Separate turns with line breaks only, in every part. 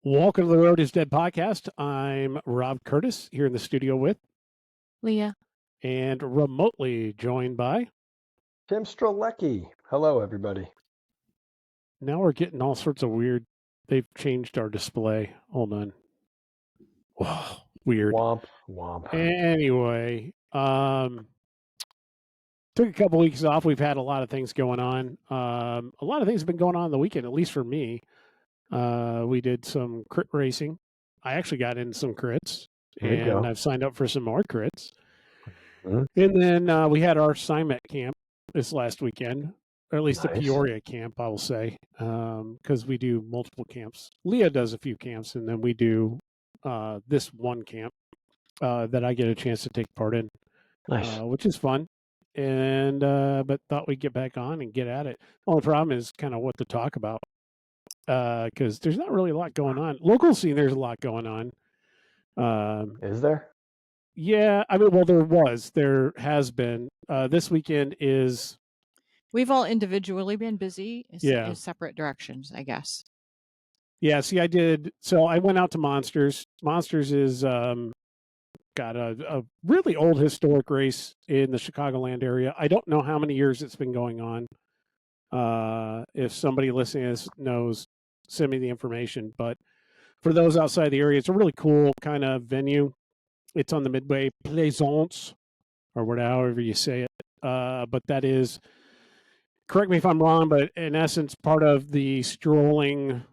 Welcome to the Road is Dead podcast. I'm Rob Curtis here in the studio with
Leah.
And remotely joined by
Tim Strelecki. Hello, everybody.
Now we're getting all sorts of weird. They've changed our display. Hold on. Whoa, weird.
Womp, womp.
Anyway, took a couple weeks off. We've had a lot of things going on. A lot of things have been going on the weekend, at least for me. We did some crit racing. I actually got in some crits, and I've signed up for some more crits. Mm-hmm. And then we had our CIMET camp this last weekend, or at least the Peoria camp, I will say, because we do multiple camps. Leah does a few camps, and then we do this one camp that I get a chance to take part in, which is fun. And but thought we'd get back on and get at it. The only problem is kind of what to talk about. Because there's not really a lot going on. Local scene, there's a lot going on.
Is there?
Yeah, I mean, well, there has been. This weekend is.
We've all individually been busy in separate directions, I guess.
Yeah, see, I went out to Monsters. Monsters is got a really old historic race in the Chicagoland area. I don't know how many years it's been going on. If somebody listening to this knows, send me the information. But for those outside the area, it's a really cool kind of venue. It's on the Midway Plaisance, or whatever you say it. But that is, correct me if I'm wrong, but in essence, part of the strolling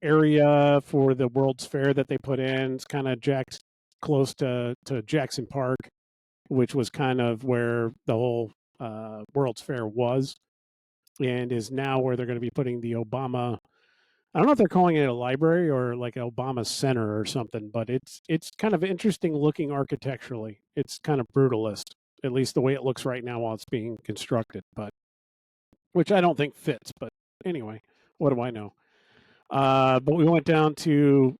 area for the World's Fair that they put in. It's kind of close to Jackson Park, which was kind of where the whole World's Fair was. And is now where they're going to be putting the Obama. I don't know if they're calling it a library or like Obama Center or something, but it's kind of interesting looking architecturally. It's kind of brutalist, at least the way it looks right now while it's being constructed, but which I don't think fits. But anyway, what do I know? But we went down to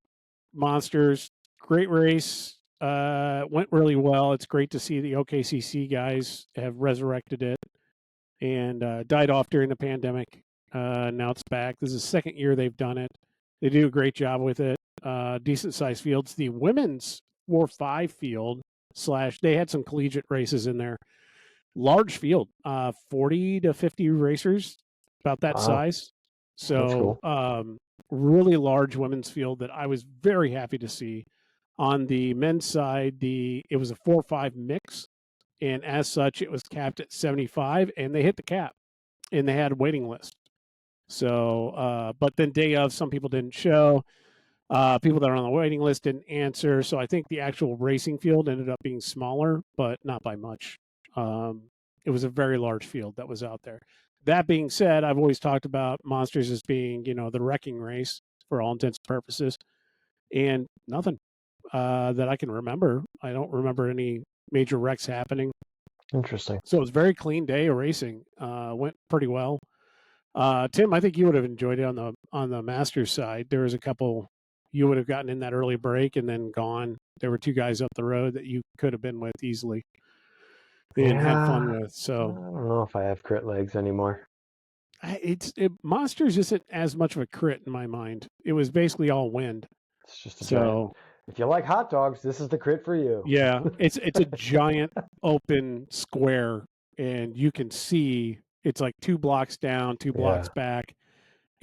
Monsters. Great race. Went really well. It's great to see the OKCC guys have resurrected it. And died off during the pandemic. Now it's back. This is the second year they've done it. They do a great job with it. Decent sized fields. The women's 4-5 field / they had some collegiate races in there. Large field, 40 to 50 racers, about that size. So cool. Really large women's field that I was very happy to see. On the men's side, it was a 4-5 mix. And as such, it was capped at 75, and they hit the cap, and they had a waiting list. So, but then day of, some people didn't show. People that are on the waiting list didn't answer. So I think the actual racing field ended up being smaller, but not by much. It was a very large field that was out there. That being said, I've always talked about Monsters as being, the wrecking race for all intents and purposes, and nothing that I can remember. I don't remember any major wrecks happening.
Interesting.
So it was a very clean day of racing. Went pretty well. Tim, I think you would have enjoyed it on the Masters side. There was a couple you would have gotten in that early break and then gone. There were two guys up the road that you could have been with easily and had fun with. So
I don't know if I have crit legs anymore.
Monsters isn't as much of a crit in my mind. It was basically all wind.
It's just a giant. If you like hot dogs, this is the crit for you.
Yeah, it's a giant open square, and you can see it's like 2 blocks down, 2 blocks back,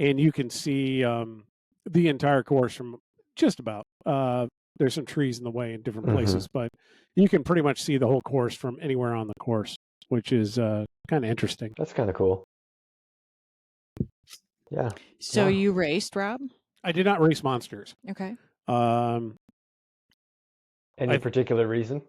and you can see the entire course from just about. There's some trees in the way in different places, but you can pretty much see the whole course from anywhere on the course, which is kind of interesting.
That's kind of cool. Yeah.
So you raced, Rob?
I did not race Monsters.
Okay.
Any particular reason?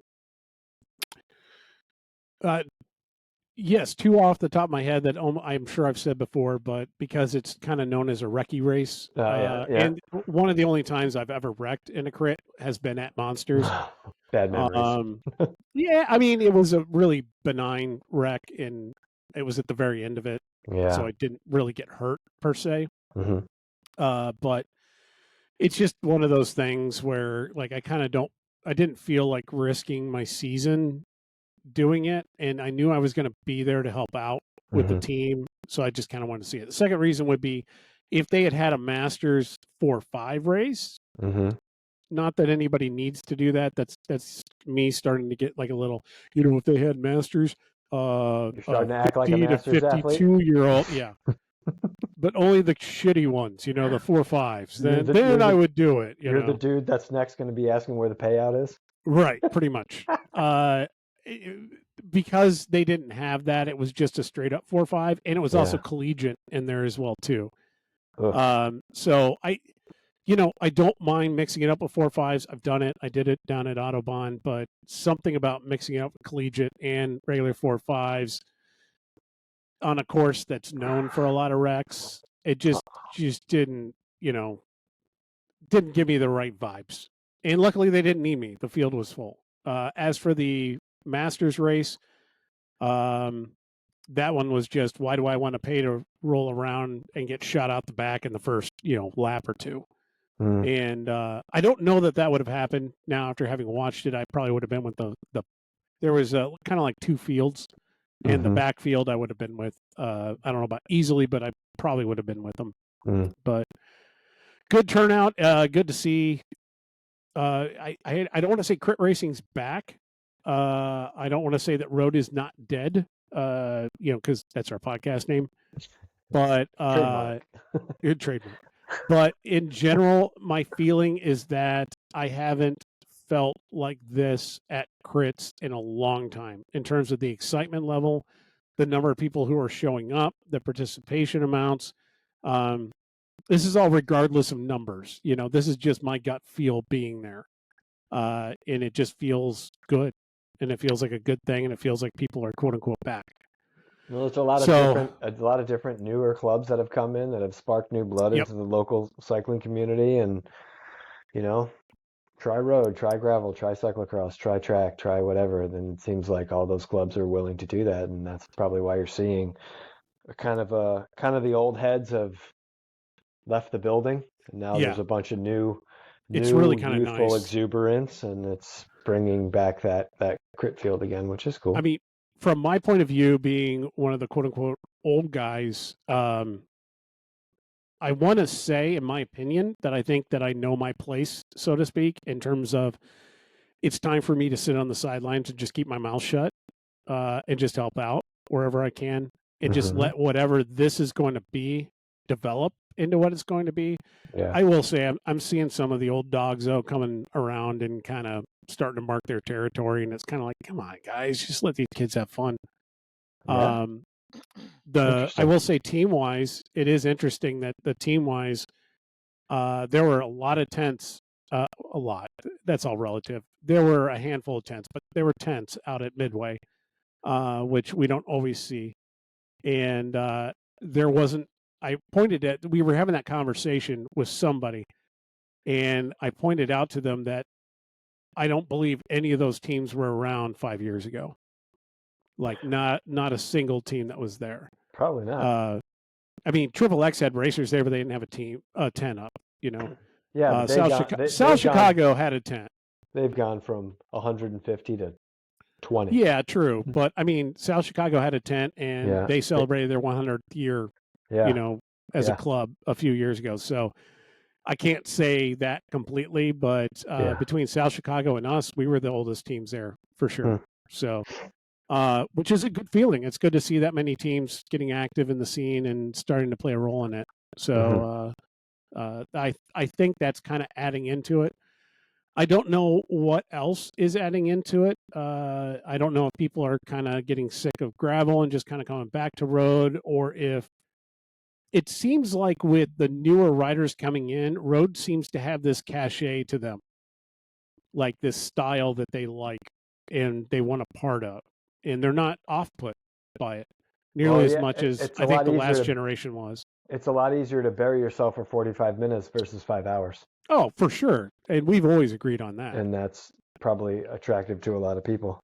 Yes, 2 off the top of my head that I'm sure I've said before, but because it's kind of known as a recce race. And one of the only times I've ever wrecked in a crit has been at Monsters.
Bad memories.
Yeah, I mean, it was a really benign wreck, and it was at the very end of it.
Yeah.
So I didn't really get hurt per se.
Mm-hmm.
But it's just one of those things where, like, I didn't feel like risking my season doing it, and I knew I was going to be there to help out with the team, so I just kind of wanted to see it. The second reason would be if they had a Masters 4-5 race, Not that anybody needs to do that. That's me starting to get like a little, if they had masters,
You're starting to act like a
50 to
Masters athlete.
52-year-old, yeah. But only the shitty ones, the 4.5s. Then I would do it.
You're the dude that's next going to be asking where the payout is.
Right, pretty much. Because they didn't have that, it was just a straight up 4.5, and it was also collegiate in there as well too. So I don't mind mixing it up with 4.5s. I've done it. I did it down at Autobahn, but something about mixing it up with collegiate and regular 4.5s on a course that's known for a lot of wrecks, it just didn't give me the right vibes. And luckily they didn't need me. The field was full. As for the Masters race, that one was just, why do I want to pay to roll around and get shot out the back in the first, lap or two? And I don't know that would have happened. Now, after having watched it, I probably would have been with the there was kind of like two fields, and the backfield I would have been with. I don't know about easily, but I probably would have been with them. But good turnout. Good to see. I don't want to say crit racing's back. I don't want to say that road is not dead. Because that's our podcast name. But good trademark. But in general, my feeling is that I haven't felt like this at crits in a long time in terms of the excitement level, the number of people who are showing up, the participation amounts. This is all regardless of numbers. This is just my gut feel being there. And it just feels good. And it feels like a good thing. And it feels like people are quote unquote back.
Well, there's a lot of different newer clubs that have come in that have sparked new blood into the local cycling community, and try road, try gravel, try cyclocross, try track, try whatever. Then it seems like all those clubs are willing to do that, and that's probably why you're seeing kind of the old heads have left the building, and now there's a bunch of new
it's really kind of
youthful
nice
exuberance, and it's bringing back that crit field again, which is cool.
I mean, from my point of view, being one of the quote unquote old guys, I want to say, in my opinion, that I think that I know my place, so to speak, in terms of it's time for me to sit on the sidelines and just keep my mouth shut and just help out wherever I can and just let whatever this is going to be develop into what it's going to be.
Yeah.
I will say I'm seeing some of the old dogs, though, coming around and kind of starting to mark their territory, and it's kind of like, come on, guys, just let these kids have fun.
Yeah.
I will say, team wise, it is interesting that the team wise, there were a lot of tents. A lot. That's all relative. There were a handful of tents, but there were tents out at Midway, which we don't always see. And there wasn't. We were having that conversation with somebody, and I pointed out to them that I don't believe any of those teams were around 5 years ago. Like not a single team that was there.
Probably not.
I mean, Triple X had racers there, but they didn't have a tent up.
Yeah,
South Chicago had a tent.
They've gone from 150 to 20.
Yeah, true. But I mean, South Chicago had a tent, and they celebrated their 100th year. As a club a few years ago. So I can't say that completely, but between South Chicago and us, we were the oldest teams there for sure. So, which is a good feeling. It's good to see that many teams getting active in the scene and starting to play a role in it. So I think that's kind of adding into it. I don't know what else is adding into it. I don't know if people are kind of getting sick of gravel and just kind of coming back to road, or if it seems like with the newer riders coming in, road seems to have this cachet to them, like this style that they like and they want a part of, and they're not off-put by it nearly as much as I think the last generation was.
It's a lot easier to bury yourself for 45 minutes versus 5 hours.
Oh, for sure. And we've always agreed on that.
And that's probably attractive to a lot of people.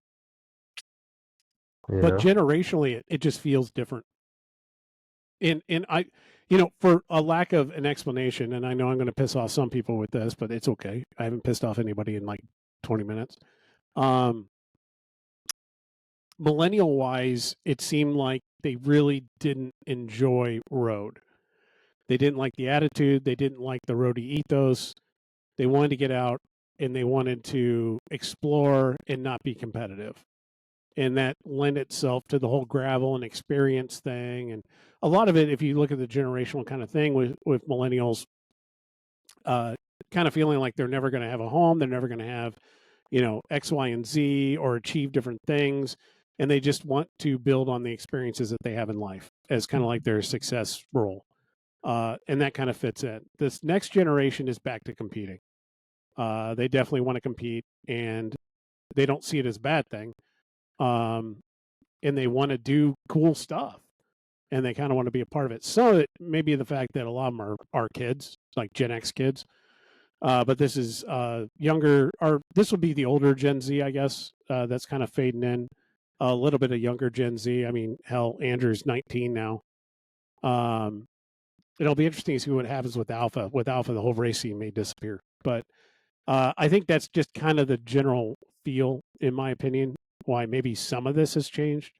But generationally, it just feels different. And I, for a lack of an explanation, and I know I'm going to piss off some people with this, but it's okay. I haven't pissed off anybody in like 20 minutes. Millennial wise, it seemed like they really didn't enjoy road. They didn't like the attitude. They didn't like the roadie ethos. They wanted to get out and they wanted to explore and not be competitive. And that lent itself to the whole gravel and experience thing. And a lot of it, if you look at the generational kind of thing with millennials, kind of feeling like they're never going to have a home, they're never going to have, X, Y, and Z or achieve different things. And they just want to build on the experiences that they have in life as kind of like their success role. And that kind of fits in. This next generation is back to competing. They definitely want to compete, and they don't see it as a bad thing. And they want to do cool stuff, and they kind of want to be a part of it. So it may be the fact that a lot of them are kids, like Gen X kids. But this is younger, or this will be the older Gen Z, I guess, that's kind of fading in. A little bit of younger Gen Z. I mean, hell, Andrew's 19 now. It'll be interesting to see what happens with Alpha. With Alpha, the whole race scene may disappear. But I think that's just kind of the general feel, in my opinion, why maybe some of this has changed.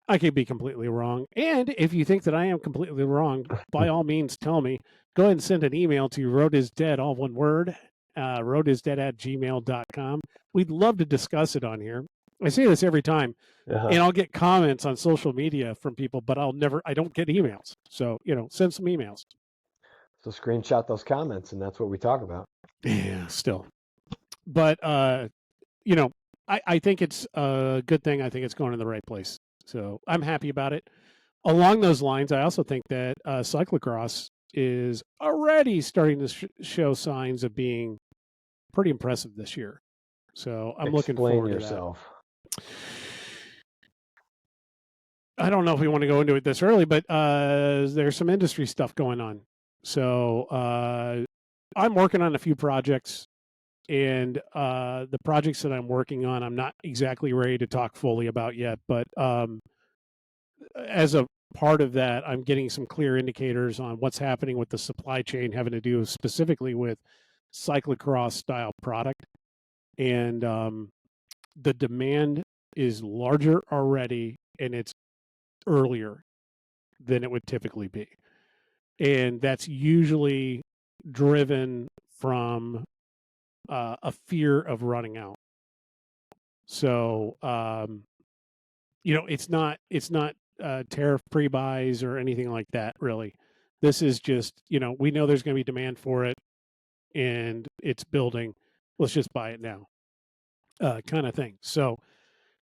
I could be completely wrong. And if you think that I am completely wrong, by all means, tell me. Go ahead and send an email to roadisdead, all one word, roadisdead@gmail.com. We'd love to discuss it on here. I say this every time, and I'll get comments on social media from people, but I don't get emails. So, send some emails.
So screenshot those comments, and that's what we talk about.
Yeah, still. But, I think it's a good thing. I think it's going in the right place. So I'm happy about it. Along those lines, I also think that cyclocross is already starting to show signs of being pretty impressive this year. So I'm looking forward to that. I don't know if we want to go into it this early, but there's some industry stuff going on. So I'm working on a few projects, and the projects that I'm working on, I'm not exactly ready to talk fully about yet, but as a part of that, I'm getting some clear indicators on what's happening with the supply chain having to do specifically with cyclocross style product. And the demand is larger already, and it's earlier than it would typically be. And that's usually driven from a fear of running out. So, it's not tariff pre-buys or anything like that, really. This is just, we know there's going to be demand for it, and it's building. Let's just buy it now, kind of thing. So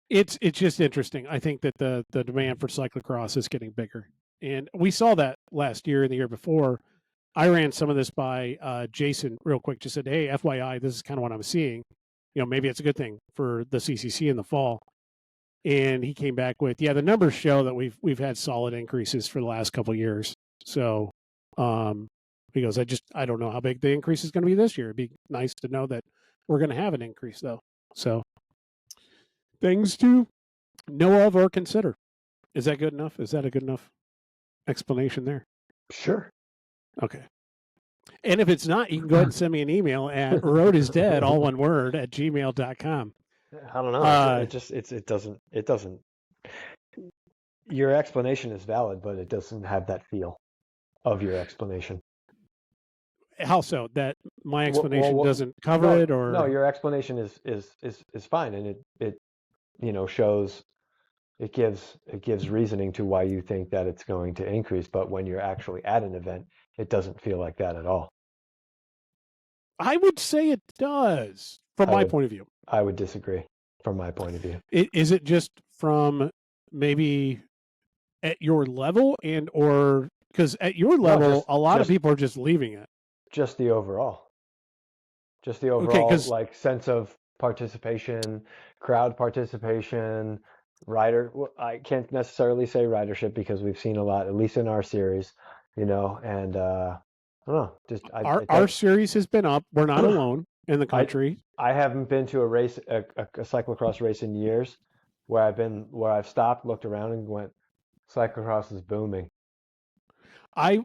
it's just interesting. I think that the demand for cyclocross is getting bigger, and we saw that last year and the year before. I ran some of this by Jason real quick. Just said, "Hey, FYI, this is kind of what I'm seeing. Maybe it's a good thing for the CCC in the fall." And he came back with, "Yeah, the numbers show that we've had solid increases for the last couple of years." So he goes, I don't know how big the increase is going to be this year. It'd be nice to know that we're going to have an increase, though. So things to know of or consider. Is that good enough? Is that a good enough explanation there?
Sure.
Okay. And if it's not, you can go ahead and send me an email at roadisdead, all one word, @gmail.com.
I don't know. It doesn't. Your explanation is valid, but it doesn't have that feel of your explanation.
How so? That my explanation doesn't cover it, or
no? Your explanation is fine, and it shows, it gives reasoning to why you think that it's going to increase. But when you're actually at an event, it doesn't feel like that at all.
I would say it does, from my point of view.
I would disagree from my point of view.
Is it just from maybe at your level, or because at your level, a lot of people are just leaving it?
Just the overall, like sense of participation, crowd participation, I can't necessarily say ridership because we've seen a lot, at least in our series, and I don't know. Just
our series has been up. We're not alone in the country.
I haven't been to a race, a cyclocross race in years, where I've stopped, looked around, and went, cyclocross is booming.
I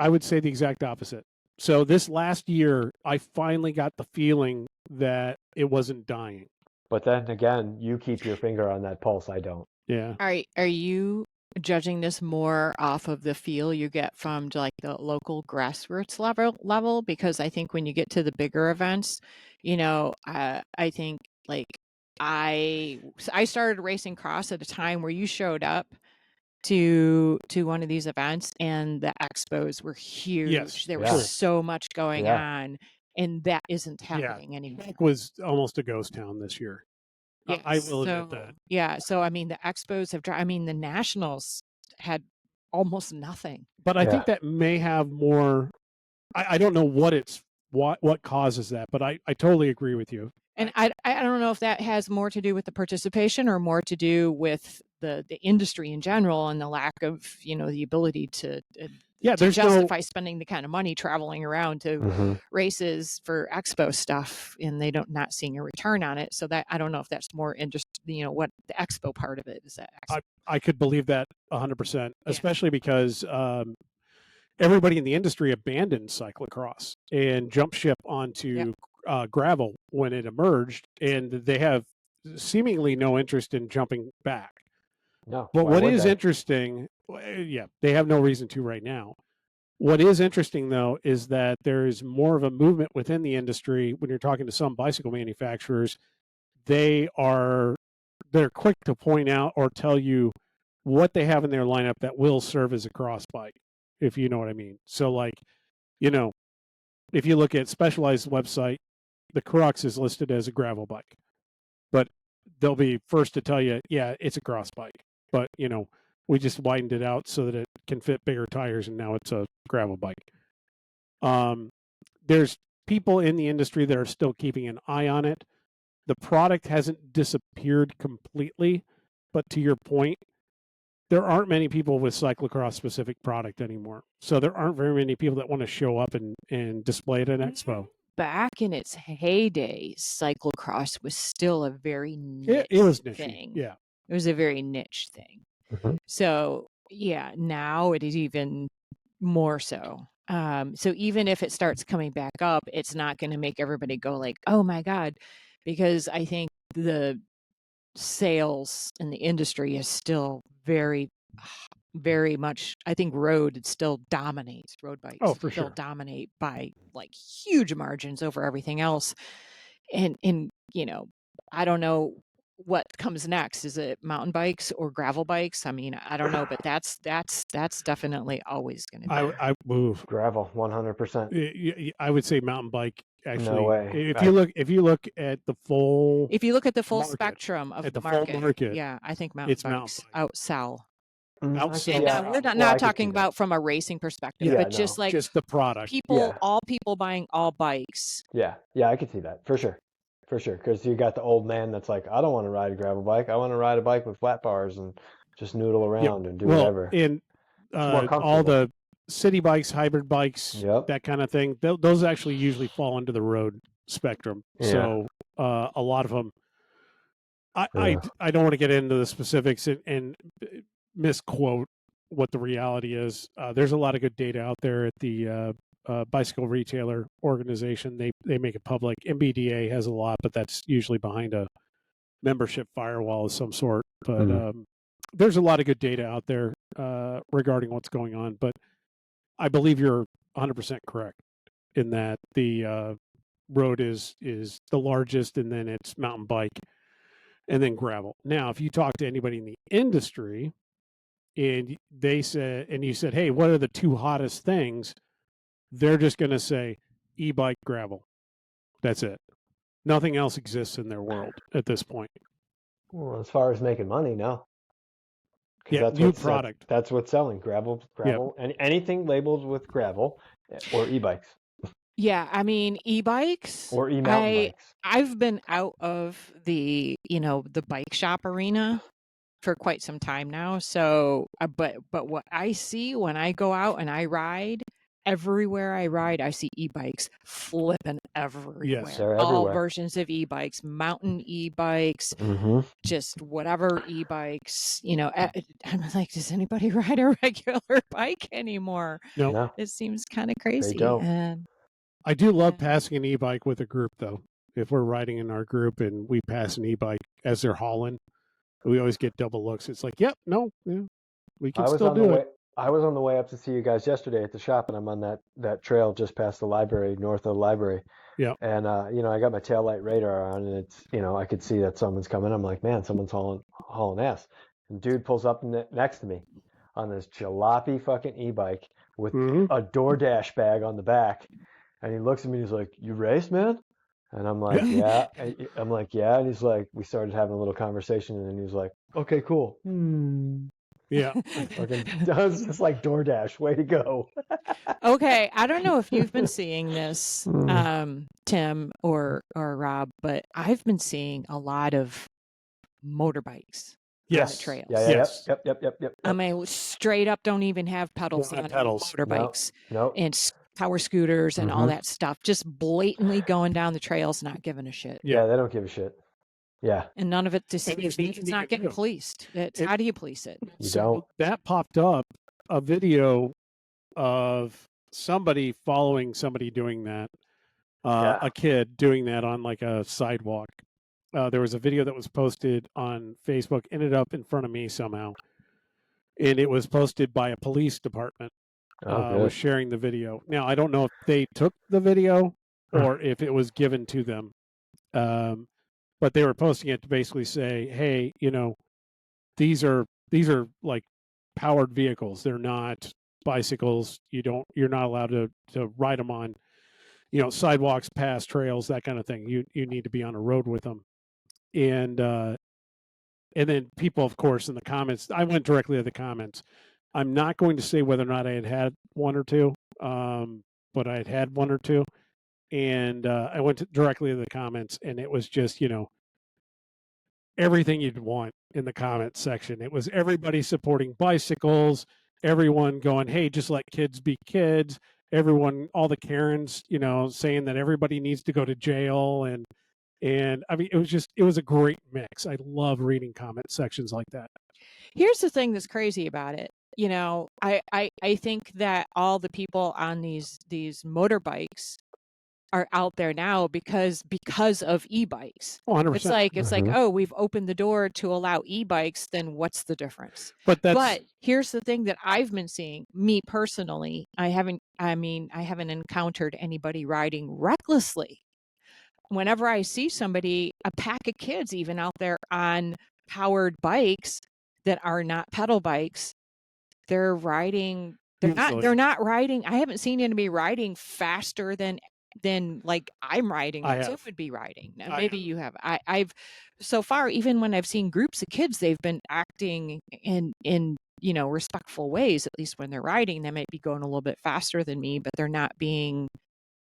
would say the exact opposite. So this last year, I finally got the feeling that it wasn't dying.
But then again, you keep your finger on that pulse. I don't.
Yeah.
Are you judging this more off of the feel you get from like the local grassroots level, because I think when you get to the bigger events, I think like I started racing cross at a time where you showed up to one of these events and the expos were huge.
Yes,
there was so much going on, and that isn't
Yeah.
happening anymore.
It was almost a ghost town this year.
Yes.
I will admit that.
Yeah. So, I mean, the expos have, the nationals had almost nothing.
But I think that may have more, I don't know what causes that, but I totally agree with you.
And I don't know if that has more to do with the participation or more to do with the industry in general and the lack of, the ability to justify spending the kind of money traveling around to races for expo stuff, and they not seeing a return on it. So that, I don't know if that's more interesting, what the expo part of it is. That
I could believe that 100%, especially because everybody in the industry abandoned cyclocross and jumped ship onto gravel when it emerged, and they have seemingly no interest in jumping back.
No.
But what is interesting, they have no reason to right now. What is interesting, though, is that there is more of a movement within the industry. When you're talking to some bicycle manufacturers, they're quick to point out or tell you what they have in their lineup that will serve as a cross bike, if you know what I mean. So, like, if you look at Specialized website, the Crux is listed as a gravel bike, but they'll be first to tell you, yeah, it's a cross bike. But, we just widened it out so that it can fit bigger tires, and now it's a gravel bike. There's people in the industry that are still keeping an eye on it. The product hasn't disappeared completely, but to your point, there aren't many people with cyclocross specific product anymore. So there aren't very many people that want to show up and display it at an expo.
Back in its heyday, cyclocross was still a very niche thing.
Yeah.
It was a very niche thing. So, now it is even more so. So even if it starts coming back up, it's not going to make everybody go like, oh my God, because I think the sales in the industry is still very, very much, I think road still dominates. Road bikes still dominate by like huge margins over everything else. And I don't know what comes next. Is it mountain bikes or gravel bikes? I mean, I don't know, but that's definitely always going to be.
I move
gravel 100%.
I would say mountain bike. Actually,
no way.
If you look at the full,
spectrum of the market, I think mountain bikes outsell. We're not talking about from a racing perspective, but just
the product.
All people buying all bikes.
Yeah, I could see that for sure. Because you got the old man that's like, I don't want to ride a gravel bike. I want to ride a bike with flat bars and just noodle around and do whatever.
And all the city bikes, hybrid bikes, that kind of thing, those actually usually fall into the road spectrum. So a lot of them, I don't want to get into the specifics and misquote what the reality is. There's a lot of good data out there at the bicycle retailer organization. They make it public. MBDA has a lot, but that's usually behind a membership firewall of some sort. But there's a lot of good data out there regarding what's going on. But I believe you're 100% correct in that the road is the largest, and then it's mountain bike, and then gravel. Now, if you talk to anybody in the industry, and you said, hey, what are the two hottest things? They're just going to say e-bike, gravel. That's it. Nothing else exists in their world at this point.
Well, as far as making money, no.
That's new product.
That's what's selling. Gravel, and anything labeled with gravel or e-bikes.
Yeah, I mean, e-bikes
or e-mountain bikes.
I've been out of the bike shop arena for quite some time now. So, but what I see when I go out and I ride, everywhere I ride, I see e-bikes flipping everywhere.
Yes, they're
all
everywhere.
Versions of e-bikes, mountain e-bikes, just whatever e-bikes. I'm like, does anybody ride a regular bike anymore?
No.
It seems kind of crazy.
They don't.
And
I do love passing an e-bike with a group, though. If we're riding in our group and we pass an e-bike as they're hauling, we always get double looks. It's like, yep, no, yeah. We can
I was
still
on the
do
way.
it.
I was on the way up to see you guys yesterday at the shop, and I'm on that trail just past the library, north of the library.
Yeah.
And I got my taillight radar on, and it's I could see that someone's coming. I'm like, man, someone's hauling ass. And dude pulls up next to me on this jalopy fucking e-bike with
Hmm.
a DoorDash bag on the back, and he looks at me and he's like, "You race, man?" And I'm like, "Yeah." I'm like, "Yeah." And he's like, we started having a little conversation, and then he was like, "Okay, cool."
Yeah.
Fucking, I was just like, DoorDash, way to go.
Okay, I don't know if you've been seeing this,
Mm.
Tim or Rob, but I've been seeing a lot of motorbikes on the
Yes.
trails.
Yeah.
Yes.
Yep.
I mean, straight up don't even have pedals
Don't have
on
pedals.
motorbikes
No.
and power scooters and all
Mhm.
that stuff, just blatantly going down the trails, not giving a shit.
Yeah, they don't give a shit. Yeah,
And none of it just
And there's
it's
nothing you
not
can
getting
do.
policed. It's
It-
how do you police it?
you
So
don't.
that popped up a video of somebody following somebody doing that,
Yeah.
a kid doing that on like a sidewalk. There was a video that was posted on Facebook, ended up in front of me somehow, and it was posted by a police department.
Oh,
Was
good.
sharing the video. Now I don't know if they took the video
Hmm.
or if it was given to them, but they were posting it to basically say, "Hey, these are like powered vehicles. They're not bicycles. You're not allowed to ride them on sidewalks, past trails, that kind of thing. You need to be on a road with them." And then people, of course, in the comments, I went directly to the comments. I'm not going to say whether or not I had one or two, but I had one or two. And I went directly to the comments, and it was just, everything you'd want in the comments section. It was everybody supporting bicycles, everyone going, "Hey, just let kids be kids." Everyone, all the Karens, saying that everybody needs to go to jail. And I mean, it was a great mix. I love reading comment sections like that.
Here's the thing that's crazy about it. I think that all the people on these motorbikes are out there now because of e-bikes.
Oh, 100%.
It's like, oh, we've opened the door to allow e-bikes, then what's the difference? But here's the thing that I've been seeing, me personally, I haven't encountered anybody riding recklessly. Whenever I see somebody, a pack of kids even out there on powered bikes that are not pedal bikes, they're riding, they're not riding. I haven't seen anybody riding faster than like I'm riding,
I
Tim
have.
would be riding. Now,
I
maybe you have. I've so far, even when I've seen groups of kids, they've been acting in respectful ways. At least when they're riding, they might be going a little bit faster than me, but they're not being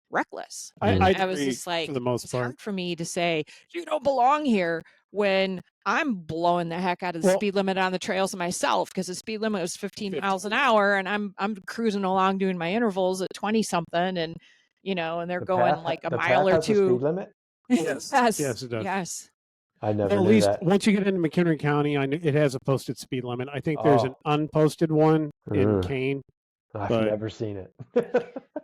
reckless.
I
was
agree
just like,
for the most
it's
part.
hard for me to say you don't belong here when I'm blowing the heck out of the
Well-
speed limit on the trails myself, because the speed limit was 15 miles an hour, and I'm cruising along doing my intervals at 20 something, and and they're going like a mile or
has a
two.
speed limit?
Yes.
Yes,
Yes, it does.
yes.
I never
At
knew
least
that.
once you get into McHenry County, it has a posted speed limit. I think there's an unposted one in
Ugh.
Kane.
I've
but-
never seen it.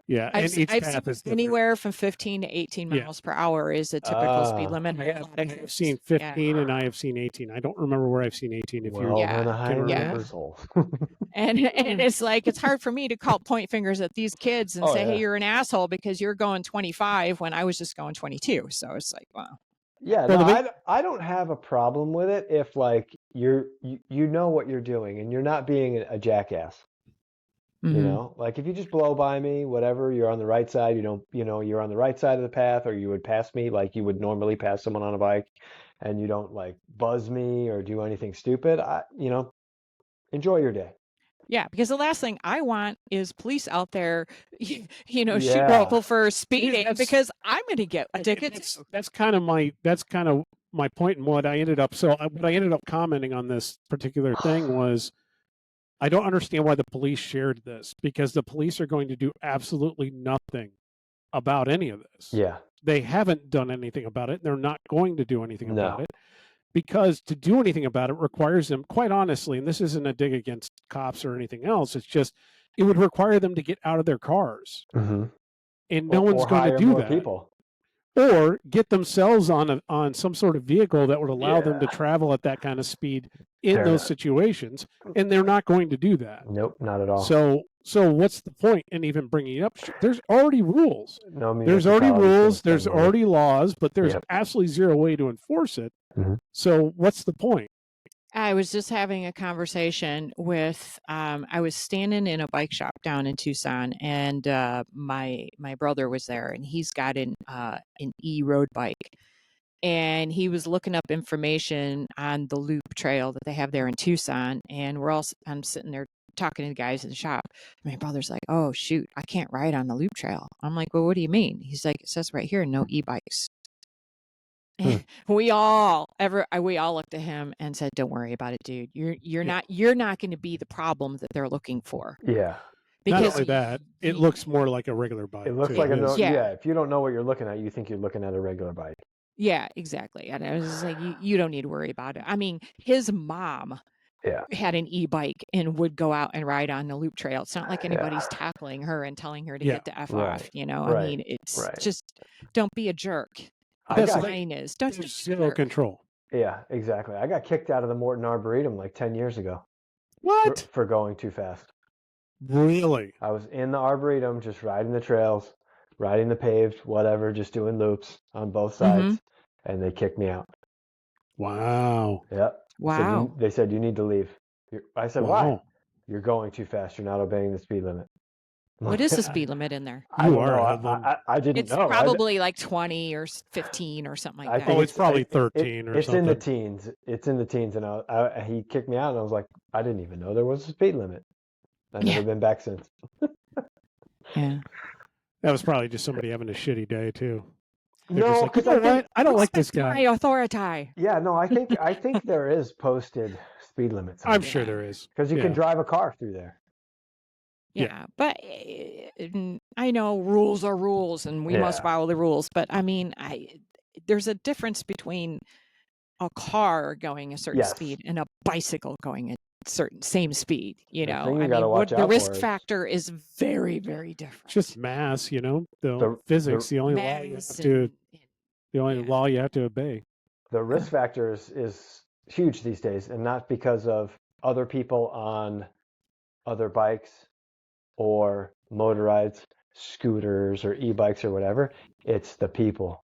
Yeah,
I've,
and each
I've
path
seen
is different.
anywhere from 15 to 18
Yeah.
miles per hour is a typical speed limit.
I have seen 15 and I have seen 18. I don't remember where I've seen 18. If
Well,
Yeah.
then I am
Yeah.
an asshole.
And it's like, it's hard for me to call point fingers at these kids and
Oh,
say,
yeah.
hey, you're an asshole because you're going 25 when I was just going 22. So it's like, wow.
Yeah,
Well,
no, I don't have a problem with it if like you know what you're doing and you're not being a jackass. You know, like if you just blow by me, whatever, you're on the right side, you're on the right side of the path, or you would pass me like you would normally pass someone on a bike, and you don't like buzz me or do anything stupid. Enjoy your day.
Yeah, because the last thing I want is police out there, shoot
Yeah.
people for speeding,
That's-
because I'm going to get a ticket.
That's kind of my point, and what I ended up commenting on this particular thing was, I don't understand why the police shared this, because the police are going to do absolutely nothing about any of this.
Yeah.
They haven't done anything about it. They're not going to do anything
No.
about it, because to do anything about it requires them, quite honestly, and this isn't a dig against cops or anything else, it's just, it would require them to get out of their cars.
Mm-hmm.
And no one's going to do that.
People.
Or get themselves on some sort of vehicle that would allow them to travel at that kind of speed in those situations, and they're not going to do that.
Nope, not at all.
So what's the point in even bringing it up? There's already rules.
No,
there's already rules. There's
money.
already laws, but there's absolutely zero way to enforce it.
Mm-hmm.
So what's the point?
I was just having a conversation with, I was standing in a bike shop down in Tucson, and my brother was there, and he's got an E-road bike. And he was looking up information on the loop trail that they have there in Tucson. And I'm sitting there talking to the guys in the shop. My brother's like, "Oh shoot, I can't ride on the loop trail." I'm like, "Well, what do you mean?" He's like, "It says right here, no e-bikes." We all looked at him and said, "Don't worry about it, dude. You're not going to be the problem that they're looking for."
Yeah.
Because not only that, it looks more like a regular bike.
It looks like if you don't know what you're looking at, you think you're looking at a regular bike.
Yeah, exactly. And I was just like, you don't need to worry about it. I mean, his mom had an e-bike and would go out and ride on the loop trail. It's not like anybody's tackling her and telling her to get the F off, you know? I mean, it's just, don't be a jerk. The line is, don't be
zero control.
Yeah, exactly. I got kicked out of the Morton Arboretum like 10 years ago.
What?
For going too fast.
Really?
I was in the Arboretum, just riding the trails, riding the paved, whatever, just doing loops on both sides, and they kicked me out.
Wow.
Yep.
Wow.
They said, you need to leave. I said, why? You're going too fast. You're not obeying the speed limit.
What is the speed limit in there?
I didn't
it's
know.
It's probably like 20 or 15 or something like that.
Oh, it's probably 13 or something.
It's in the teens. It's in the teens. And he kicked me out, and I was like, I didn't even know there was a speed limit. I've never been back since.
Yeah.
That was probably just somebody having a shitty day, too.
No,
because I don't like this guy.
Authority.
Yeah, no, I think there is posted speed limits.
I'm sure there is.
Because you can drive a car through there.
Yeah, but I know rules are rules, and we must follow the rules. But I mean, there's a difference between a car going a certain speed and a bicycle going a certain same speed. You know, I mean, the risk factor is very, very different.
Just mass, you know, the physics. The only law you have to, the only law you have to obey.
The risk factor is huge these days, and not because of other people on other bikes or motorized scooters or e-bikes or whatever. It's the people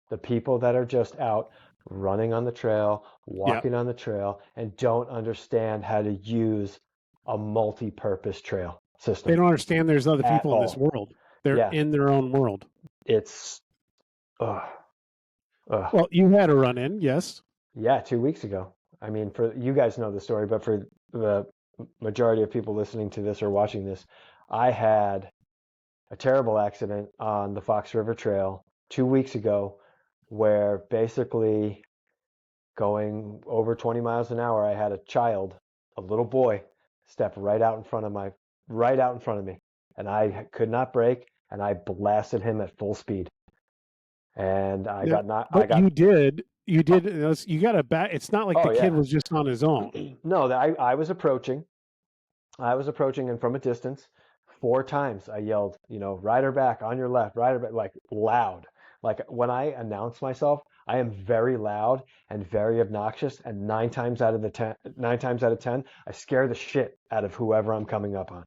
that are just out running on the trail, walking on the trail, and don't understand how to use a multi-purpose trail system.
They don't understand there's other people in this world. They're in their own world.
It's
well, you had a run-in, yes?
Yeah, 2 weeks ago. I mean, for you guys know the story, but for the majority of people listening to this or watching this, I had a terrible accident on the Fox River Trail 2 weeks ago, where basically going over 20 miles an hour, I had a little boy, step right out in front of me, and I could not brake, and I blasted him at full speed. And
you got a back. It's not like the kid was just on his own.
No, I was approaching, and from a distance, 4 times I yelled, rider back, on your left, rider back, like loud. Like when I announce myself, I am very loud and very obnoxious, and 9 times out of 10, I scare the shit out of whoever I'm coming up on.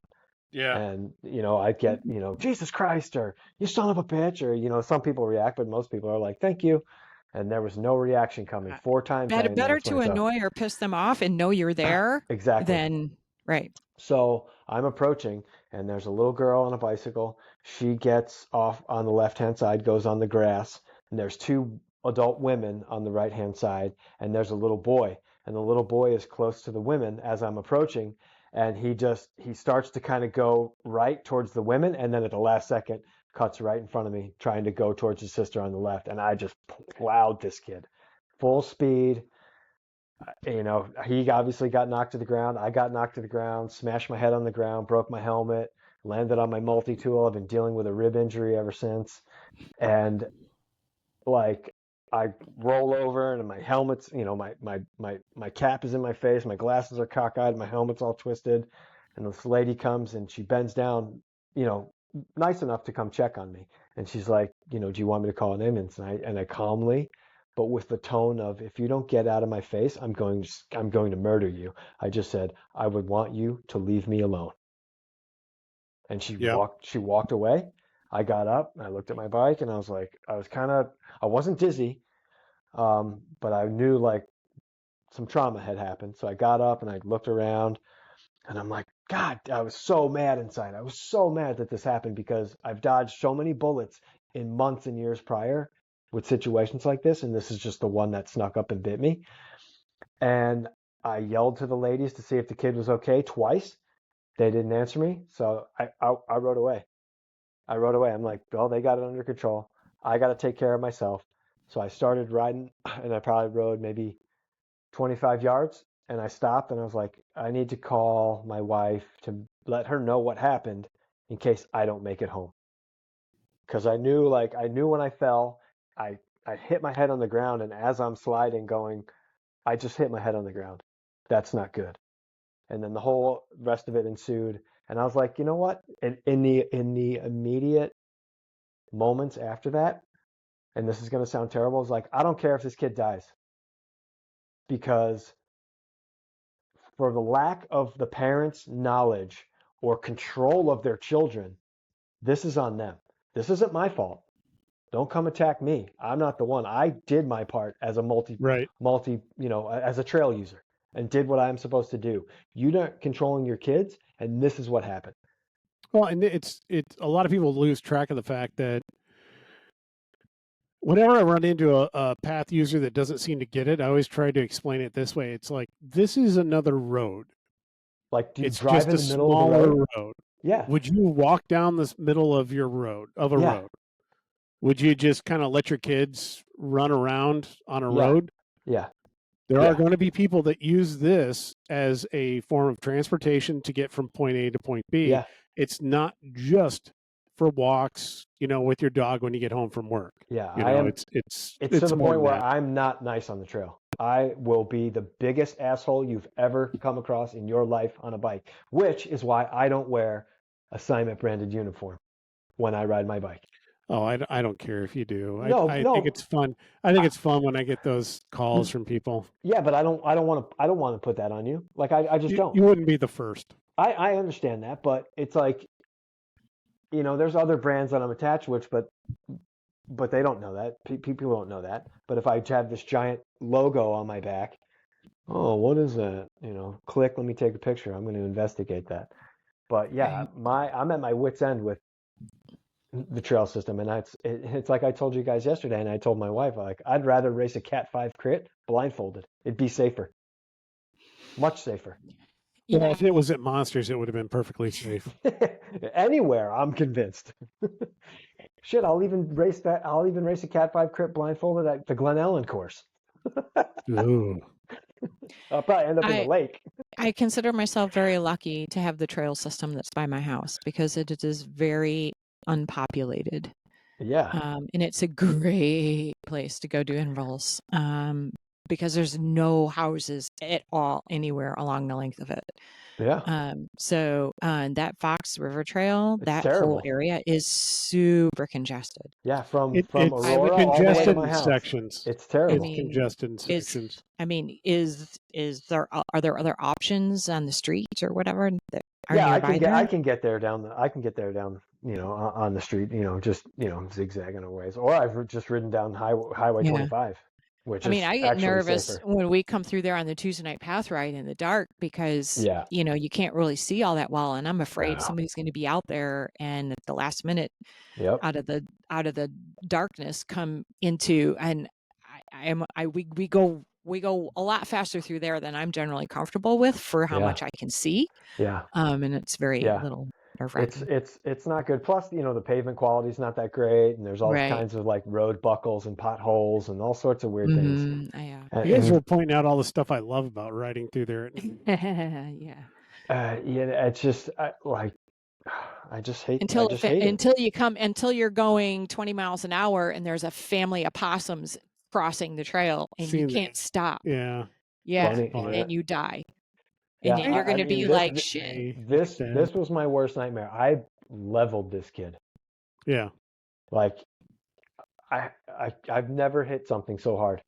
Yeah.
And, I'd get, Jesus Christ, or you son of a bitch, or, some people react, but most people are like, thank you. And there was no reaction coming 4 times.
Better to annoy or piss them off and know you're there.
Exactly.
Right.
So I'm approaching, and there's a little girl on a bicycle. She gets off on the left-hand side, goes on the grass, and there's 2 adult women on the right-hand side, and there's a little boy. And the little boy is close to the women as I'm approaching, and he starts to kind of go right towards the women, and then at the last second cuts right in front of me, trying to go towards his sister on the left, and I just plowed this kid full speed. He obviously got knocked to the ground. I got knocked to the ground, smashed my head on the ground, broke my helmet, landed on my multi-tool. I've been dealing with a rib injury ever since. And I roll over, and my helmet's, my cap is in my face, my glasses are cockeyed, my helmet's all twisted. And this lady comes, and she bends down, nice enough to come check on me. And she's like, do you want me to call an ambulance? And I calmly but with the tone of, if you don't get out of my face, I'm going to murder you. I just said, I would want you to leave me alone. And she
Yeah.
walked away. I got up, I looked at my bike, and I was like, I wasn't dizzy, but I knew like some trauma had happened. So I got up and I looked around, and I'm like, God, I was so mad inside. I was so mad that this happened, because I've dodged so many bullets in months and years prior with situations like this, and this is just the one that snuck up and bit me. And I yelled to the ladies to see if the kid was okay twice. They didn't answer me, so I rode away. I'm like, well, they got it under control. I got to take care of myself. So I started riding, and I probably rode maybe 25 yards, and I stopped, and I was like, I need to call my wife to let her know what happened in case I don't make it home. Because I knew when I fell, I hit my head on the ground, and as I'm sliding going, I just hit my head on the ground. That's not good. And then the whole rest of it ensued. And I was like, you know what? In the immediate moments after that, and this is going to sound terrible, it's like, I don't care if this kid dies, because for the lack of the parents' knowledge or control of their children, this is on them. This isn't my fault. Don't come attack me. I'm not the one. I did my part as a as a trail user, and did what I'm supposed to do. You're not controlling your kids, and this is what happened.
Well, and it's a lot of people lose track of the fact that whenever I run into a path user that doesn't seem to get it, I always try to explain it this way. It's like, this is another road.
Like, do you
It's
drive
just
in
a
the middle of the
smaller
road?
road.
Yeah.
Would you walk down this middle of your road, of a
Yeah.
road? Would you just kind of let your kids run around on a
Yeah.
road?
Yeah.
There
Yeah.
are going to be people that use this as a form of transportation to get from point A to point B.
Yeah.
It's not just for walks, with your dog when you get home from work.
Yeah.
It's
to the
more
point
than
where
that.
I'm not nice on the trail. I will be the biggest asshole you've ever come across in your life on a bike, which is why I don't wear assignment branded uniform when I ride my bike.
Oh, I don't care if you do.
No,
I
no.
think it's fun. I think it's fun when I get those calls from people.
Yeah, but I don't want to put that on you. Like, I just don't.
You wouldn't be the first.
I understand that, but it's like, there's other brands that I'm attached with, but they don't know that. People don't know that. But if I have this giant logo on my back, oh, what is that? Click, let me take a picture. I'm going to investigate that. But yeah, I'm at my wit's end with the trail system, and it's like I told you guys yesterday, and I told my wife, like, I'd rather race a Cat 5 crit blindfolded. It'd be safer, much safer.
Yeah. Well, if it was at Monsters, it would have been perfectly safe.
Anywhere, I'm convinced. Shit, I'll even race a Cat 5 crit blindfolded at the Glen Ellen course.
Ooh.
I'll probably end up in the lake.
I consider myself very lucky to have the trail system that's by my house, because it is very unpopulated.
Yeah.
And it's a great place to go do intervals, because there's no houses at all anywhere along the length of it.
Yeah.
So that Fox River Trail,
It's
that
terrible.
whole area is super congested.
Yeah, from
It's
Aurora all the way to
congested
my
in
house.
sections.
It's terrible.
It's congested in sections.
Are there other options on the street or whatever that are
Yeah,
nearby?
I can get there down on the street, just zigzagging a ways. Or I've just ridden down Highway 25, which is
I get
actually
nervous
safer.
when we come through there on the Tuesday night path ride in the dark, because
Yeah.
you can't really see all that well, and I'm afraid
No.
somebody's going to be out there and at the last minute,
Yep.
out of the darkness, come into, and we go a lot faster through there than I'm generally comfortable with for how much I can see.
Yeah.
And it's very little nerve-wracking.
It's not good. Plus, the pavement quality is not that great, and there's all kinds of like road buckles and potholes and all sorts of weird things.
Yeah.
You guys were pointing out all the stuff I love about riding through there.
Yeah.
It's just I just hate
until you're going 20 miles an hour and there's a family of possums crossing the trail and you can't stop.
Yeah.
And then you die. And then you're going to be like, shit.
This was my worst nightmare. I leveled this kid.
Yeah.
Like, I've never hit something so hard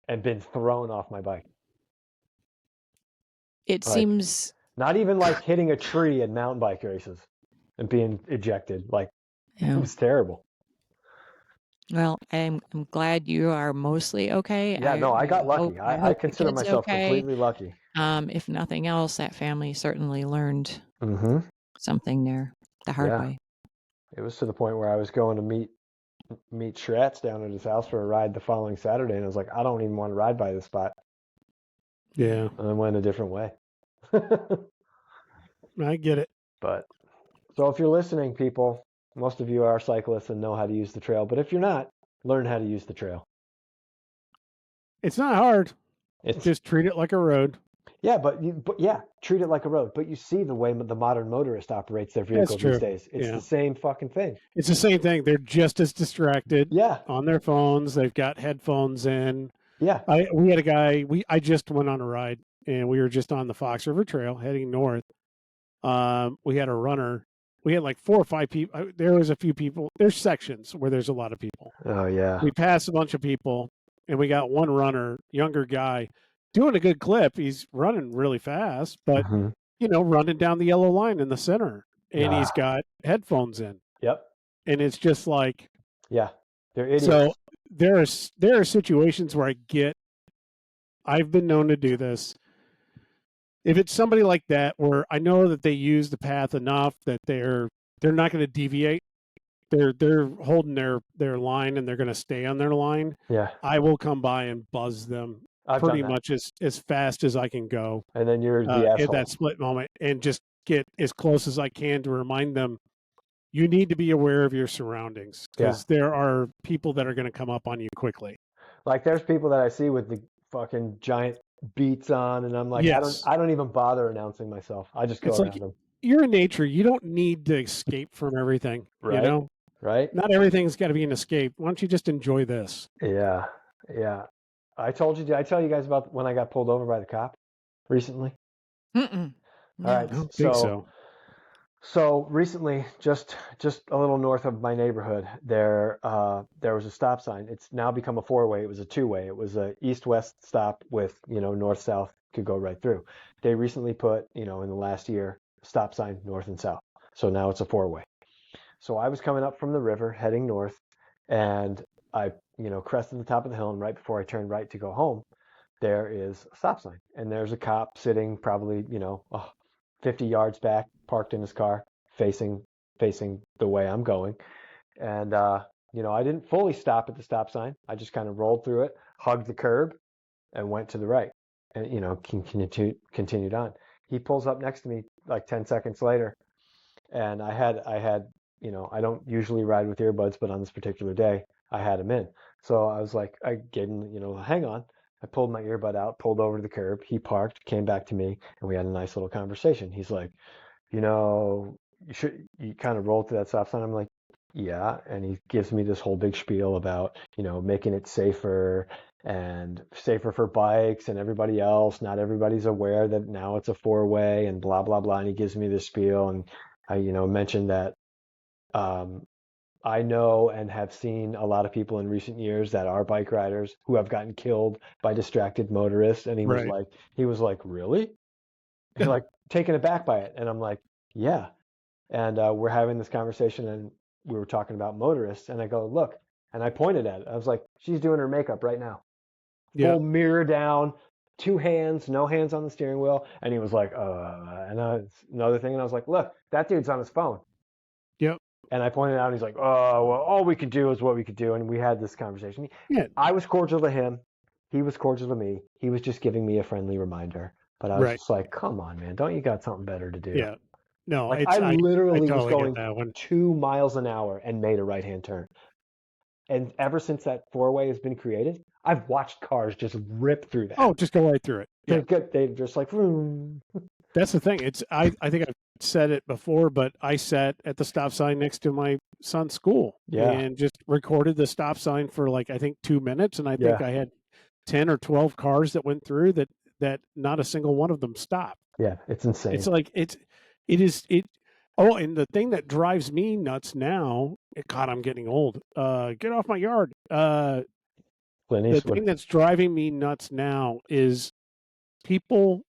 and been thrown off my bike.
It
Like,
seems
not even like hitting a tree in mountain bike races and being ejected. Like, it was terrible.
Well, I'm glad you are mostly okay.
Yeah, no, I got lucky.
I
I
hope the
consider
kid's
myself
okay.
completely lucky.
If nothing else, that family certainly learned
Mm-hmm.
something there the hard
Yeah.
way.
It was to the point where I was going to meet Schratz down at his house for a ride the following Saturday, and I was like, I don't even want to ride by this spot.
Yeah.
And I went a different way.
I get it.
But so if you're listening, people, most of you are cyclists and know how to use the trail. But if you're not, learn how to use the trail.
It's not hard.
It's
Just treat it like a road.
yeah, but treat it like a road. But you see the way the modern motorist operates their vehicle
true.
these days. It's the same fucking thing.
It's the same thing. They're just as distracted.
Yeah.
On their phones. They've got headphones in.
Yeah.
We had a guy. I just went on a ride, and we were just on the Fox River Trail heading north. We had a runner. We had like 4 or 5 people. There was a few people. There's sections where there's a lot of people.
Oh yeah.
We passed a bunch of people, and we got one runner, younger guy, doing a good clip. He's running really fast, but running down the yellow line in the center, and he's got headphones in.
Yep.
And it's just like,
yeah, they're idiots.
So there are situations where I've been known to do this. If it's somebody like that, where I know that they use the path enough that they're not going to deviate, they're holding their line and they're going to stay on their line.
Yeah,
I will come by and buzz them pretty much as fast as I can go.
And then you're the asshole
at that split moment, and just get as close as I can to remind them, you need to be aware of your surroundings, because there are people that are going to come up on you quickly.
Like, there's people that I see with the fucking giant beats on, and I'm like, I don't even bother announcing myself. I just go around them.
You're in nature. You don't need to escape from everything.
Right.
You know?
Right.
Not everything's got to be an escape. Why don't you just enjoy this?
Yeah. Yeah. Did I tell you guys about when I got pulled over by the cop recently?
Mm-mm.
All right.
I don't think so.
So recently, just a little north of my neighborhood, there was a stop sign. It's now become a 4-way. It was a 2-way. It was a east-west stop with, north-south could go right through. They recently put, in the last year, stop sign north and south. So now it's a 4-way. So I was coming up from the river heading north, and I, crested the top of the hill, and right before I turned right to go home, there is a stop sign, and there's a cop sitting probably, 50 yards back, parked in his car, facing the way I'm going. And, I didn't fully stop at the stop sign. I just kind of rolled through it, hugged the curb, and went to the right, and, continued on. He pulls up next to me like 10 seconds later, and I had, I don't usually ride with earbuds, but on this particular day, I had them in. So I was like, I gave him, hang on. I pulled my earbud out, pulled over to the curb. He parked, came back to me, and we had a nice little conversation. He's like, you kind of rolled to that stop sign. I'm like, yeah. And he gives me this whole big spiel about, making it safer and safer for bikes and everybody else. Not everybody's aware that now it's a 4-way and blah, blah, blah. And he gives me this spiel, and I, mentioned that I know and have seen a lot of people in recent years that are bike riders who have gotten killed by distracted motorists. And he was like, really? He's like taken aback by it. And I'm like, yeah. And we're having this conversation, and we were talking about motorists, and I go, look, and I pointed at it. I was like, she's doing her makeup right now.
Yeah.
Full mirror down, 2 hands, no hands on the steering wheel. And he was like, and another thing. And I was like, look, that dude's on his phone.
Yep.
And I pointed out, and he's like, oh, well, all we could do is what we could do. And we had this conversation.
Yeah.
I was cordial to him. He was cordial to me. He was just giving me a friendly reminder. But I was just like, come on, man. Don't you got something better to do?
Yeah. No,
like, I literally
totally
was going 2 miles an hour and made a right-hand turn. And ever since that 4-way has been created, I've watched cars just rip through that.
Oh, just go right through it.
They're just like, vroom.
That's the thing. I think I've said it before, but I sat at the stop sign next to my son's school and just recorded the stop sign for like, I think 2 minutes. And I think I had 10 or 12 cars that went through that not a single one of them stopped.
Yeah. It's insane.
It's like, Oh, and the thing that drives me nuts now, God, I'm getting old. Get off my yard.
Clint
The
Eastwood.
thing that's driving me nuts now is people.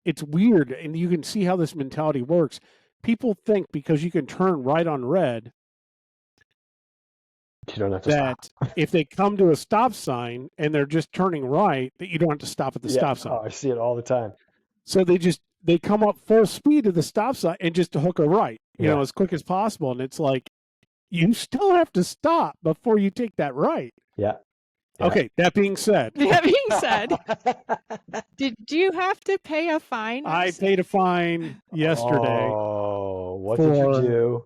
It's weird, and you can see how this mentality works. People think because you can turn right on red
You don't have to
that
stop.
if they come to a stop sign and they're just turning right, that you don't have to stop at the stop sign.
Oh, I see it all the time.
So they come up full speed to the stop sign and just to hook a right,
Yeah.
as quick as possible. And it's like, you still have to stop before you take that right.
Yeah. Yeah.
Okay, that being said,
That being said, did you have to pay a fine?
I paid a fine yesterday
Oh, what did you
for
do?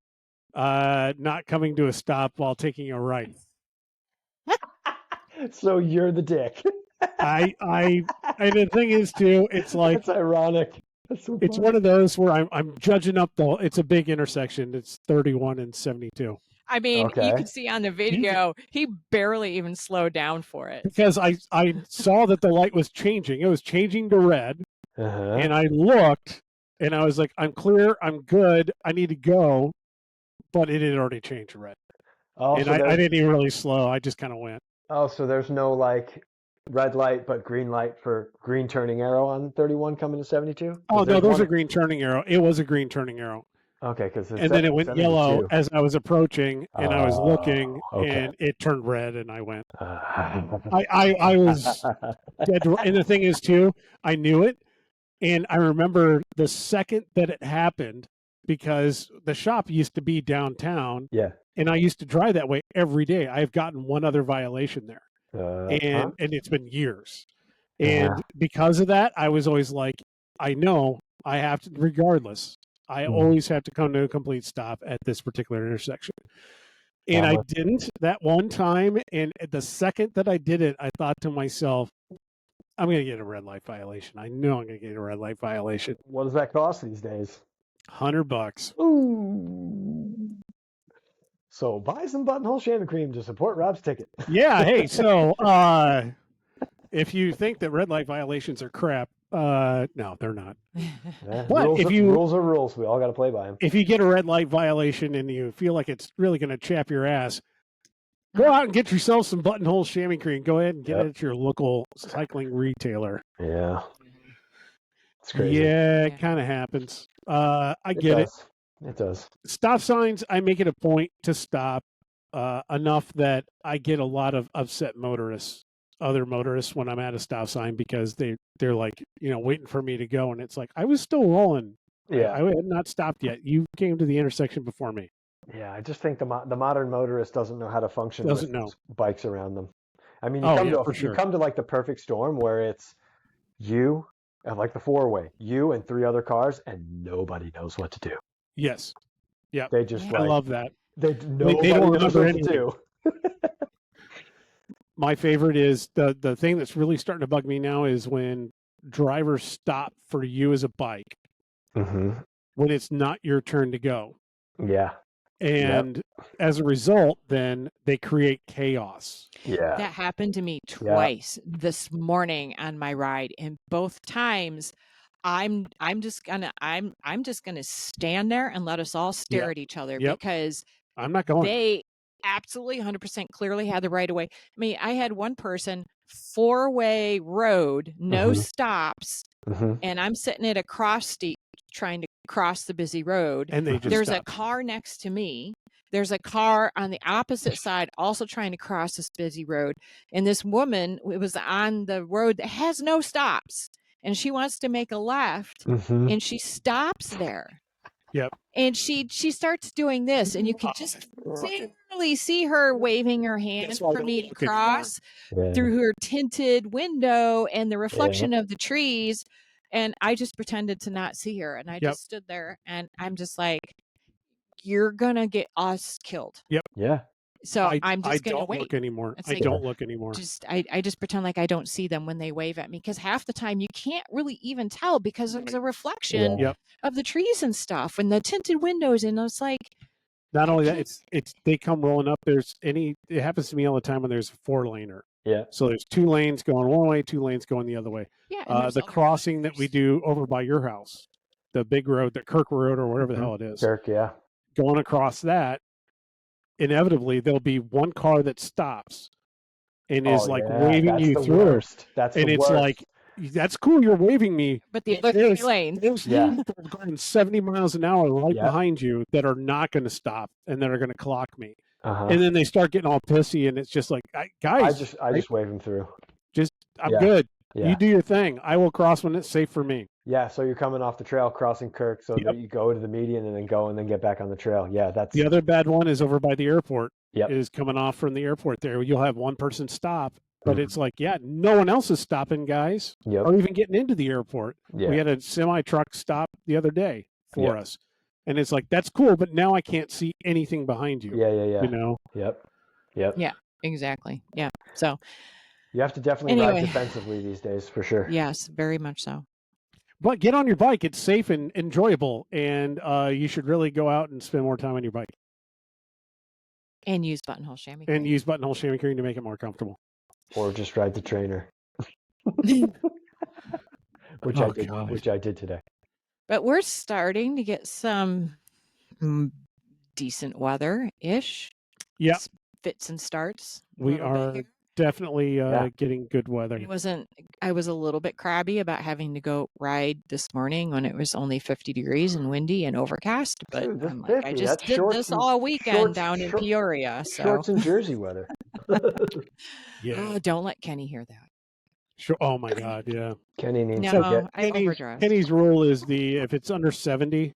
not coming to a stop while taking a right.
So you're the dick.
And the thing is too, it's like
That's ironic. That's so
it's
funny.
one of those where I'm judging up it's a big intersection. It's 31 and 72.
I mean, you
Okay.
could see on the video, he barely even slowed down for it.
Because I saw that the light was changing. It was changing to red.
Uh-huh.
And I looked and I was like, I'm clear, I'm good, I need to go. But it had already changed to red.
Oh,
And
so
I didn't even really slow. I just kind of went.
oh, so there's no like red light but green light for green turning arrow on 31 coming to 72?
Oh, no, those are green turning arrow. It was a green turning arrow.
Okay, because
And then it went
72.
yellow as I was approaching, and I was looking,
okay.
and it turned red, and I went. I was dead. And the thing is, too, I knew it, and I remember the second that it happened, because the shop used to be downtown,
Yeah.
and I used to drive that way every day. I've gotten one other violation there, and it's been years. And because of that, I was always like, I know I have to, regardless. I always have to come to a complete stop at this particular intersection. And I didn't that one time. And the second that I did it, I thought to myself, I'm going to get a red light violation. I know I'm going to get a red light violation.
What does that cost these days?
$100.
Ooh. So buy some buttonhole shaving cream to support Rob's ticket.
Yeah. Hey, so if you think that red light violations are crap, no, they're not. But
rules are rules. We all got to play by them.
If you get a red light violation and you feel like it's really going to chap your ass, go out and get yourself some buttonhole shaving cream. Go ahead and get it at your local cycling retailer.
Yeah. It's crazy.
Yeah, it kind of happens. I get it.
It does.
Stop signs, I make it a point to stop enough that I get a lot of upset other motorists when I'm at a stop sign, because they're like, waiting for me to go, and it's like, I was still rolling.
Yeah.
I had not stopped yet. You came to the intersection before me.
Yeah, I just think the modern motorist doesn't know how to function with bikes around them. I mean, you come to like the perfect storm where it's you and like the four-way, you and three other cars, and nobody knows what to do.
Yes. Yeah.
They just
I love that.
They don't
remember
anything to do.
My favorite is the thing that's really starting to bug me now is when drivers stop for you as a bike when it's not your turn to go.
Yeah.
And as a result, then they create chaos.
Yeah.
That happened to me twice this morning on my ride, and both times I'm just gonna stand there and let us all stare at each other because
I'm not going.
They absolutely 100% clearly had the right of way. I mean, I had one person, 4-way road, no stops, and I'm sitting at a cross street trying to cross the busy road.
And
there's a car next to me. There's a car on the opposite side also trying to cross this busy road. And this woman, it was on the road that has no stops. And she wants to make a left, and she stops there.
Yep.
And she starts doing this, and you can just clearly see her waving her hand for me to cross through her tinted window and the reflection of the trees. And I just pretended to not see her, and I just stood there, and I'm just like, "You're gonna get us killed."
Yep.
Yeah.
So I'm just
gonna
wait.
Look anymore.
It's
I don't look anymore.
I just pretend like I don't see them when they wave at me, because half the time you can't really even tell because there's a reflection of the trees and stuff and the tinted windows, and it's like.
Not only that, it's they come rolling up. It happens to me all the time when there's a 4-laner.
Yeah.
So there's 2 lanes going one way, 2 lanes going the other way.
Yeah.
The crossing that we do over by your house, the big road, the Kirk Road or whatever the hell it is,
Kirk, yeah.
going across that, inevitably there'll be one car that stops and is like waving
that's
you
the
through.
worst. That's
and
the
it's
worst.
like, that's cool, you're waving me.
But the other three lanes.
There's
Yeah.
people going 70 miles an hour right
Yep.
behind you that are not going to stop and that are going to clock me.
Uh-huh.
And then they start getting all pissy, and it's just like, guys,
I just wave them through.
I'm
Yeah.
good.
Yeah.
You do your thing. I will cross when it's safe for me.
Yeah, so you're coming off the trail, crossing Kirk, so that you go to the median and then get back on the trail. Yeah, that's
The other bad one is over by the airport.
Yep.
Is coming off from the airport there. You'll have one person stop, but it's like, no one else is stopping, guys,
Yep.
or even getting into the airport.
Yeah.
We had a semi truck stop the other day for us. And it's like, that's cool, but now I can't see anything behind you.
Yeah.
You know?
Yep.
Yeah, exactly. Yeah. So
you have to definitely ride defensively these days, for sure.
yes, very much so.
But get on your bike. It's safe and enjoyable, and you should really go out and spend more time on your bike.
And use buttonhole chamois.
And use buttonhole chamois cream to make it more comfortable.
Or just ride the trainer. Which I did today.
But we're starting to get some decent weather-ish.
Yeah.
Fits and starts.
We are definitely getting good weather.
I was a little bit crabby about having to go ride this morning when it was only 50 degrees and windy and overcast. But I'm like, I just did this all weekend down in Peoria. So
shorts and jersey weather.
Yeah.
Oh, don't let Kenny hear that.
Sure. Oh my God. Yeah.
Kenny needs
No,
to
I overdressed.
Kenny's rule is if it's under 70, you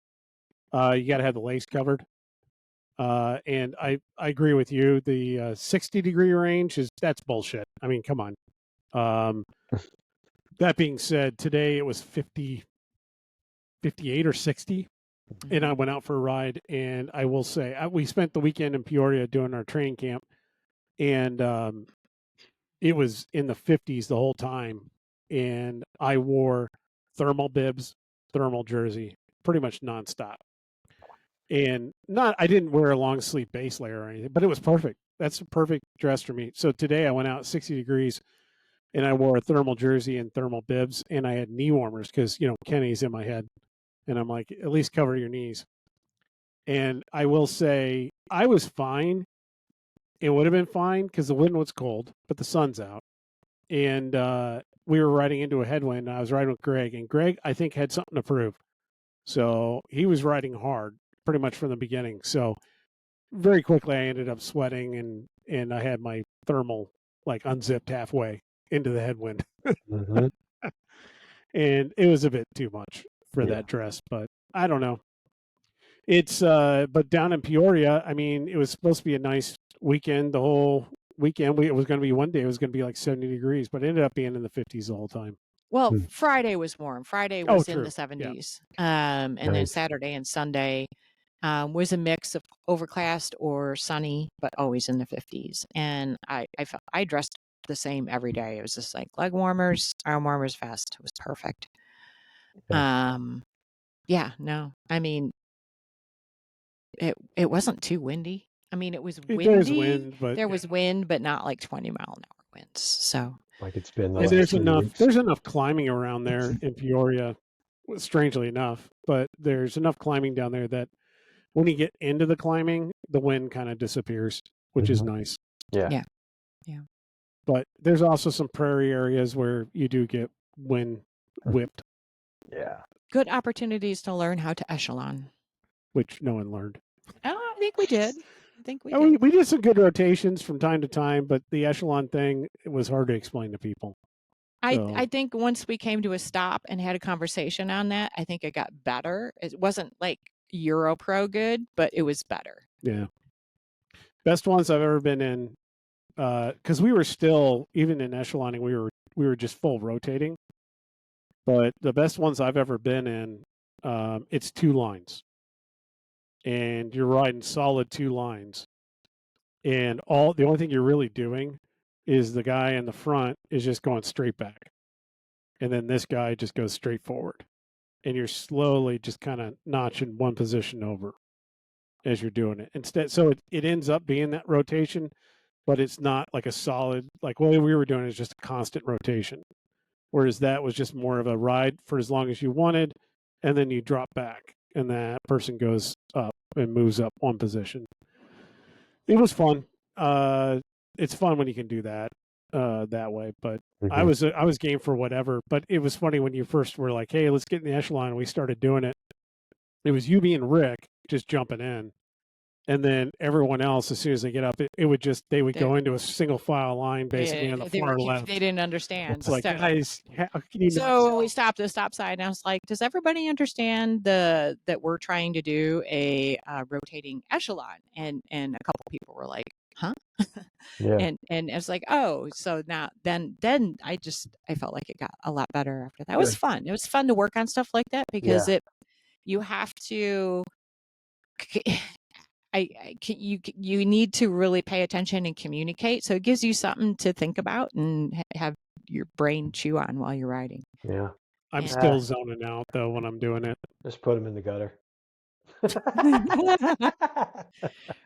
got to have the lace covered. And I agree with you. The 60-degree range that's bullshit. I mean, come on. That being said, today it was 58 or 60, and I went out for a ride. And I will say, we spent the weekend in Peoria doing our training camp, and it was in the 50s the whole time. And I wore thermal bibs, thermal jersey, pretty much nonstop. And I didn't wear a long sleeve base layer or anything, but it was perfect. That's a perfect dress for me. So today I went out 60 degrees and I wore a thermal jersey and thermal bibs, and I had knee warmers because, Kenny's in my head. And I'm like, at least cover your knees. And I will say I was fine. It would have been fine because the wind was cold, but the sun's out. And we were riding into a headwind. I was riding with Greg, and Greg, I think, had something to prove. So he was riding hard pretty much from the beginning. So very quickly I ended up sweating, and I had my thermal unzipped halfway into the headwind. And it was a bit too much for that dress, but I don't know. It's but down in Peoria, I mean, it was supposed to be a nice weekend. The whole weekend, it was going to be one day, it was going to be like 70 degrees, but it ended up being in the 50s the whole time.
Well, Friday was warm. Friday was in the 70s. Yeah. And then Saturday and Sunday was a mix of overcast or sunny, but always in the 50s. And I felt I dressed the same every day. It was just like leg warmers, arm warmers, vest. It was perfect. No, I mean, it wasn't too windy. I mean, it was windy. There was wind, but not like 20-mile-an-hour winds. So
it's been
there's enough climbing around there in Peoria, strangely enough, but there's enough climbing down there that when you get into the climbing, the wind kind of disappears, which is nice.
Yeah.
But there's also some prairie areas where you do get wind whipped.
Yeah.
Good opportunities to learn how to echelon.
Which no one learned.
Oh, I think we did.
We did some good rotations from time to time, but the echelon thing, it was hard to explain to people.
I think once we came to a stop and had a conversation on that, I think it got better. It wasn't like Euro Pro good, but it was better.
Yeah. Best ones I've ever been in, because we were still, even in echeloning, we were just full rotating. But the best ones I've ever been in, it's 2 lines. And you're riding solid 2 lines. And the only thing you're really doing is the guy in the front is just going straight back. And then this guy just goes straight forward. And you're slowly just kind of notching one position over as you're doing it. Instead, so it ends up being that rotation, but it's not like a solid, like what we were doing is just a constant rotation. Whereas that was just more of a ride for as long as you wanted, and then you drop back, and that person goes up and moves up one position. It was fun. It's fun when you can do that that way. But I was game for whatever. But it was funny when you first were like, "Hey, let's get in the echelon." And we started doing it. It was you, me, and Rick just jumping in, and then everyone else, as soon as they get up, they would go into a single file line basically on the far left.
They didn't understand.
It's like, guys, how can you?
So we stopped at the stop sign, and I was like, "Does everybody understand that we're trying to do a rotating echelon?" And a couple people were like, "Huh?"
Yeah.
And I was like, "Oh, so now then I felt like it got a lot better after that. It was fun. It was fun to work on stuff like that because you have to." You need to really pay attention and communicate. So it gives you something to think about and have your brain chew on while you're riding.
Yeah.
I'm still zoning out though when I'm doing it.
Just put them in the gutter.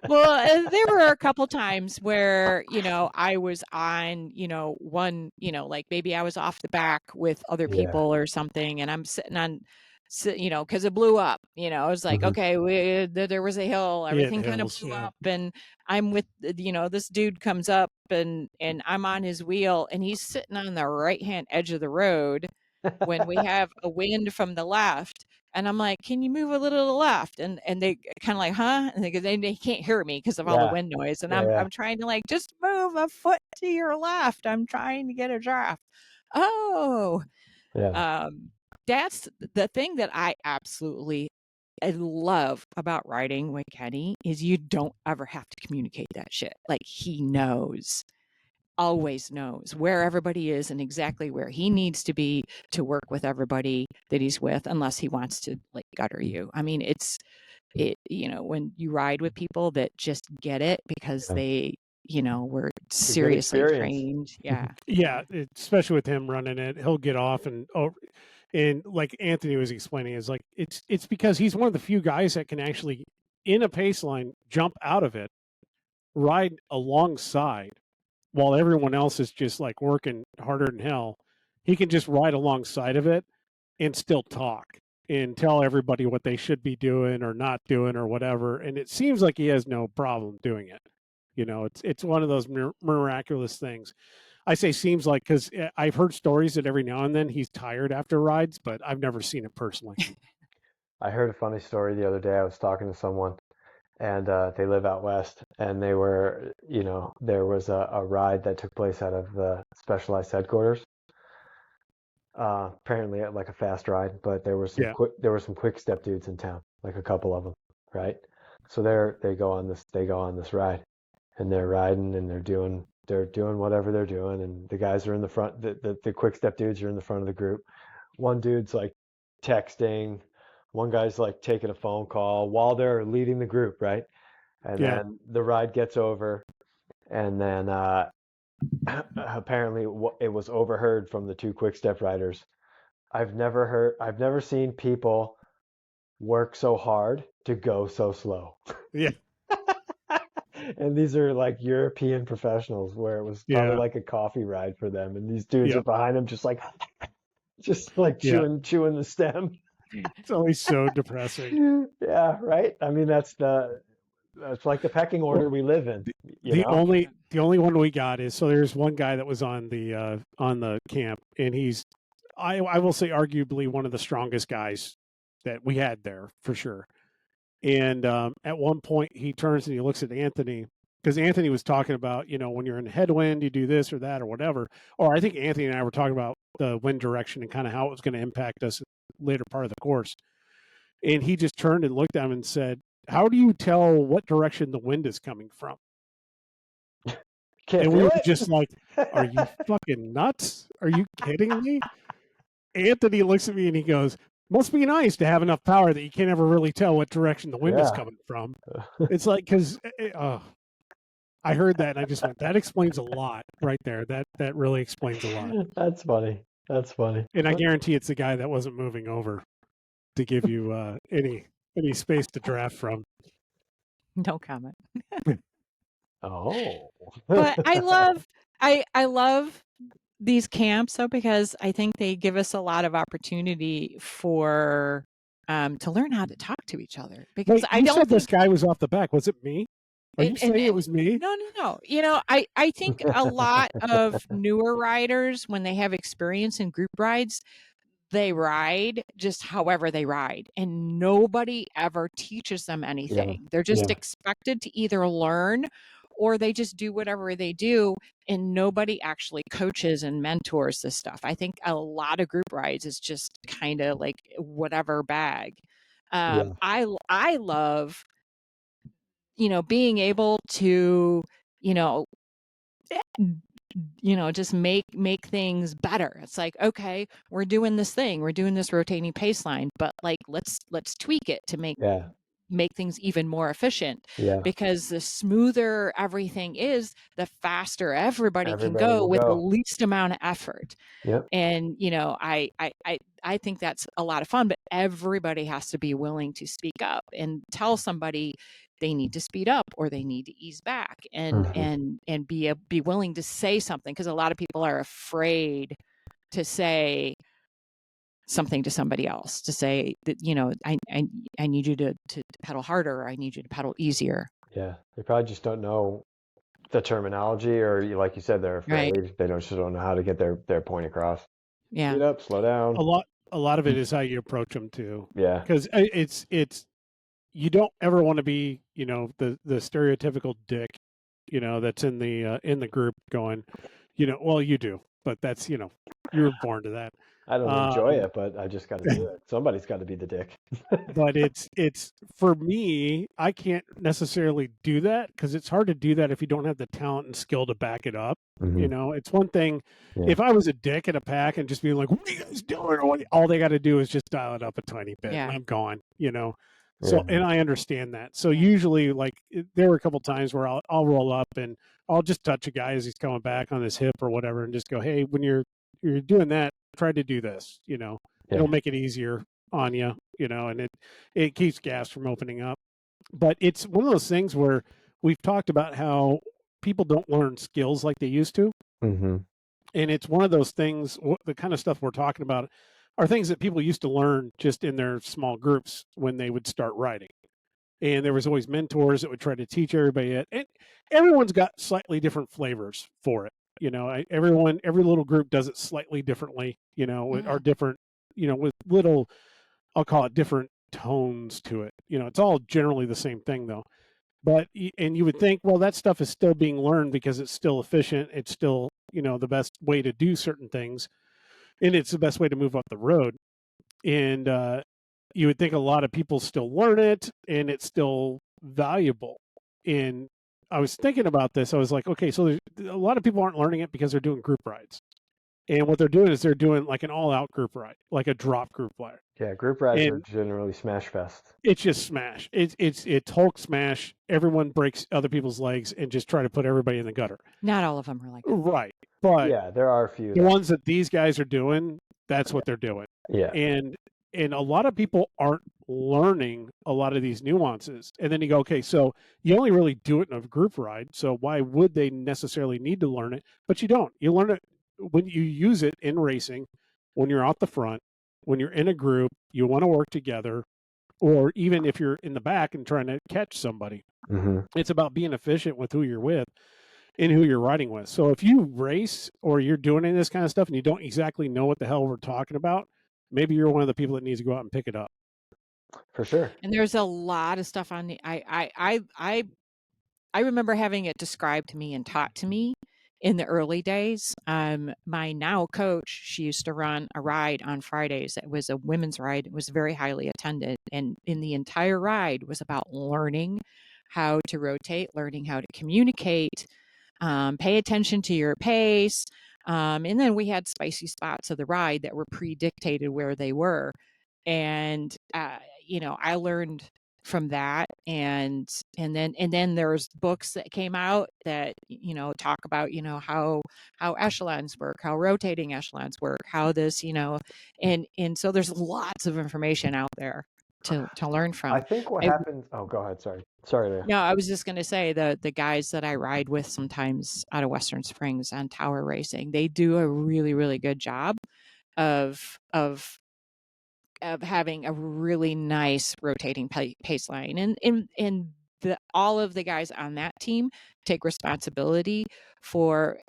Well, there were a couple times where, I was on, one, like maybe I was off the back with other people or something, and I'm sitting on, because it blew up, it was like, okay, there was a hill, everything kind of blew up, and I'm with, this dude comes up and I'm on his wheel, and he's sitting on the right-hand edge of the road when we have a wind from the left. And I'm like, can you move a little to the left? And they kind of like, huh? And they can't hear me because of all the wind noise. And I'm trying to like, just move a foot to your left. I'm trying to get a draft. Oh, that's the thing that I love about riding with Kenny is you don't ever have to communicate that shit. Like he always knows where everybody is and exactly where he needs to be to work with everybody that he's with, unless he wants to like gutter you. I mean, when you ride with people that just get it because they, were seriously trained. Yeah.
Yeah. Especially with him running it, he'll get off and like Anthony was explaining, is like, it's because he's one of the few guys that can actually in a pace line, jump out of it, ride alongside, while everyone else is just like working harder than hell. He can just ride alongside of it and still talk and tell everybody what they should be doing or not doing or whatever. And it seems like he has no problem doing it. It's one of those miraculous things. I say seems like because I've heard stories that every now and then he's tired after rides, but I've never seen it personally.
I heard a funny story the other day. I was talking to someone, and they live out west, and they were, there was a ride that took place out of the specialized headquarters. Apparently like a fast ride, but there were some quick step dudes in town, like a couple of them, right? So they go on this ride, and they're riding and they're doing whatever they're doing, and the guys are in the front. The quick step dudes are in the front of the group. One dude's like texting. One guy's like taking a phone call while they're leading the group, right? And then the ride gets over, and then apparently it was overheard from the two quick step riders. I've never seen people work so hard to go so slow.
Yeah.
And these are like European professionals where it was probably like a coffee ride for them, and these dudes are behind them just like chewing the stem.
It's always so depressing.
Yeah, right. I mean, that's like the pecking order we live in.
The only one we got is, so there's one guy that was on the camp, and he's I will say arguably one of the strongest guys that we had there for sure. And at one point he turns and he looks at Anthony, because Anthony was talking about, when you're in headwind, you do this or that or whatever. Or I think Anthony and I were talking about the wind direction and kind of how it was going to impact us later part of the course. And he just turned and looked at him and said, "How do you tell what direction the wind is coming from?" And we were just like, "Are you fucking nuts? Are you kidding me?" Anthony looks at me and he goes, "Must be nice to have enough power that you can't ever really tell what direction the wind is coming from." It's like, because I heard that and I just went, that explains a lot right there. That really explains a lot.
That's funny.
And I guarantee it's the guy that wasn't moving over to give you any space to draft from.
No comment.
Oh.
But I love these camps though, because I think they give us a lot of opportunity for to learn how to talk to each other,
Wait,
because I
you
don't
said this
think
guy was off the back. Was it me? Are you saying it was me?
no. I think a lot of newer riders, when they have experience in group rides, they ride just however they ride, and nobody ever teaches them anything. They're just expected to either learn, or they just do whatever they do, and nobody actually coaches and mentors this stuff. I think a lot of group rides is just kind of like whatever bag. I love, being able to, you know, just make things better. It's like, okay, we're doing this thing, we're doing this rotating pace line, but like let's tweak it to make things even more efficient, because the smoother everything is, the faster everybody can go
will
with the
go.
least amount of effort.
Yep.
And I think that's a lot of fun, but everybody has to be willing to speak up and tell somebody they need to speed up or they need to ease back, and be willing to say something, because a lot of people are afraid to say something to somebody else, to say that, I need you to pedal harder, or I need you to pedal easier.
Yeah, they probably just don't know the terminology, or like you said, they're afraid.
Right.
They just don't know how to get their point across.
Yeah.
Speed up, slow down.
A lot of it is how you approach them too.
Yeah.
Because it's you don't ever want to be, the stereotypical dick, that's in the group going, well, you do, but that's, you were born to that.
I don't enjoy it, but I just got to do it. Somebody's got to be the dick.
But it's for me, I can't necessarily do that, because it's hard to do that if you don't have the talent and skill to back it up. It's one thing if I was a dick in a pack and just being like, what are you guys doing? All they got to do is just dial it up a tiny bit, and I'm gone, So, and I understand that. So usually, like, there were a couple times where I'll roll up and I'll just touch a guy as he's coming back on his hip or whatever, and just go, hey, when you're doing that, try to do this. It'll make it easier on you, and it keeps gas from opening up. But it's one of those things where we've talked about how people don't learn skills like they used to, and it's one of those things. The kind of stuff we're talking about are things that people used to learn just in their small groups when they would start riding. And there was always mentors that would try to teach everybody it. And everyone's got slightly different flavors for it. Every little group does it slightly differently, or different, with little, I'll call it different tones to it. It's all generally the same thing though. But, and you would think, well, that stuff is still being learned because it's still efficient. It's still, the best way to do certain things. And it's the best way to move up the road. And you would think a lot of people still learn it, and it's still valuable. And I was thinking about this. I was like, okay, so a lot of people aren't learning it because they're doing group rides. And what they're doing is they're doing like an all-out group ride, like a drop group ride.
Yeah, group rides are generally smash fest.
It's just smash. It's Hulk smash. Everyone breaks other people's legs and just try to put everybody in the gutter.
Not all of them are like that.
Right. But
yeah, there are a few.
The ones that these guys are doing, that's what they're doing.
Yeah.
And a lot of people aren't learning a lot of these nuances. And then you go, okay, so you only really do it in a group ride. So why would they necessarily need to learn it? But you don't. You learn it when you use it in racing, when you're out the front, when you're in a group, you want to work together, or even if you're in the back and trying to catch somebody. It's about being efficient with who you're with and who you're riding with. So if you race or you're doing any of this kind of stuff and you don't exactly know what the hell we're talking about, maybe you're one of the people that needs to go out and pick it up.
For sure.
And there's a lot of stuff on the I remember having it described to me and taught to me in the early days. My now coach, she used to run a ride on Fridays. It was a women's ride. It was very highly attended. And in the entire ride was about learning how to rotate, learning how to communicate, pay attention to your pace. And then we had spicy spots of the ride that were pre-dictated where they were. And, I learned from that. And then there's books that came out that, talk about, how echelons work, how rotating echelons work, how this, and so there's lots of information out there to learn from.
I think what happens, oh, go ahead. Sorry, Leah.
No, I was just going to say the guys that I ride with sometimes out of Western Springs on tower racing, they do a really, really good job of of having a really nice rotating pace line, and all of the guys on that team take responsibility for,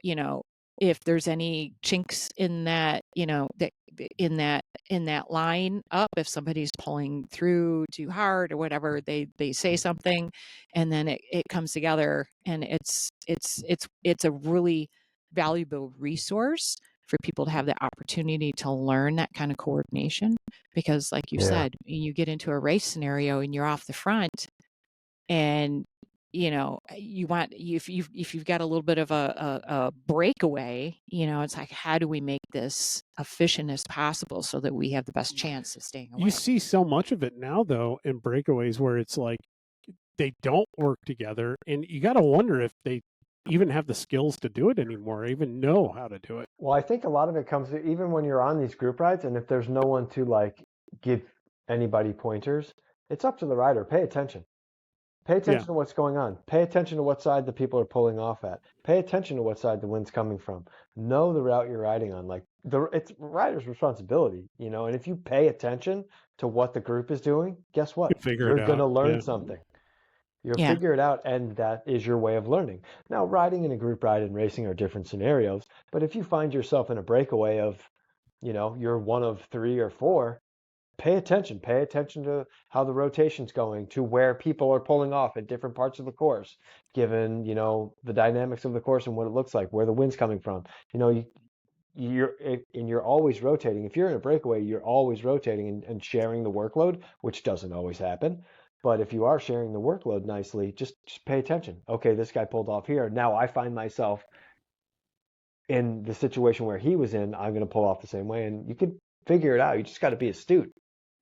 if there's any chinks in that, in that line up, if somebody's pulling through too hard or whatever, they say something, and then it comes together, and it's a really valuable resource for people to have the opportunity to learn that kind of coordination, because like you said, you get into a race scenario and you're off the front, and you want, if you've got a little bit of a breakaway, it's like, how do we make this efficient as possible so that we have the best chance of staying away?
You see so much of it now, though, in breakaways where it's like they don't work together, and you got to wonder if they even have the skills to do it anymore, even know how to do it.
Well, I think a lot of it comes to, even when you're on these group rides, and if there's no one to like give anybody pointers, it's up to the rider. Pay attention. Pay attention to what's going on. Pay attention to what side the people are pulling off at. Pay attention to what side the wind's coming from. Know the route you're riding on. Like it's rider's responsibility, and if you pay attention to what the group is doing, guess what? You're going to learn something. You'll figure it out, and that is your way of learning. Now, riding in a group ride and racing are different scenarios, but if you find yourself in a breakaway of, you're one of 3 or 4, pay attention. Pay attention to how the rotation's going, to where people are pulling off at different parts of the course, given, the dynamics of the course and what it looks like, where the wind's coming from. You're always rotating. If you're in a breakaway, you're always rotating and sharing the workload, which doesn't always happen. But if you are sharing the workload nicely, just pay attention. Okay, this guy pulled off here. Now I find myself in the situation where he was in. I'm going to pull off the same way, and you can figure it out. You just got to be astute.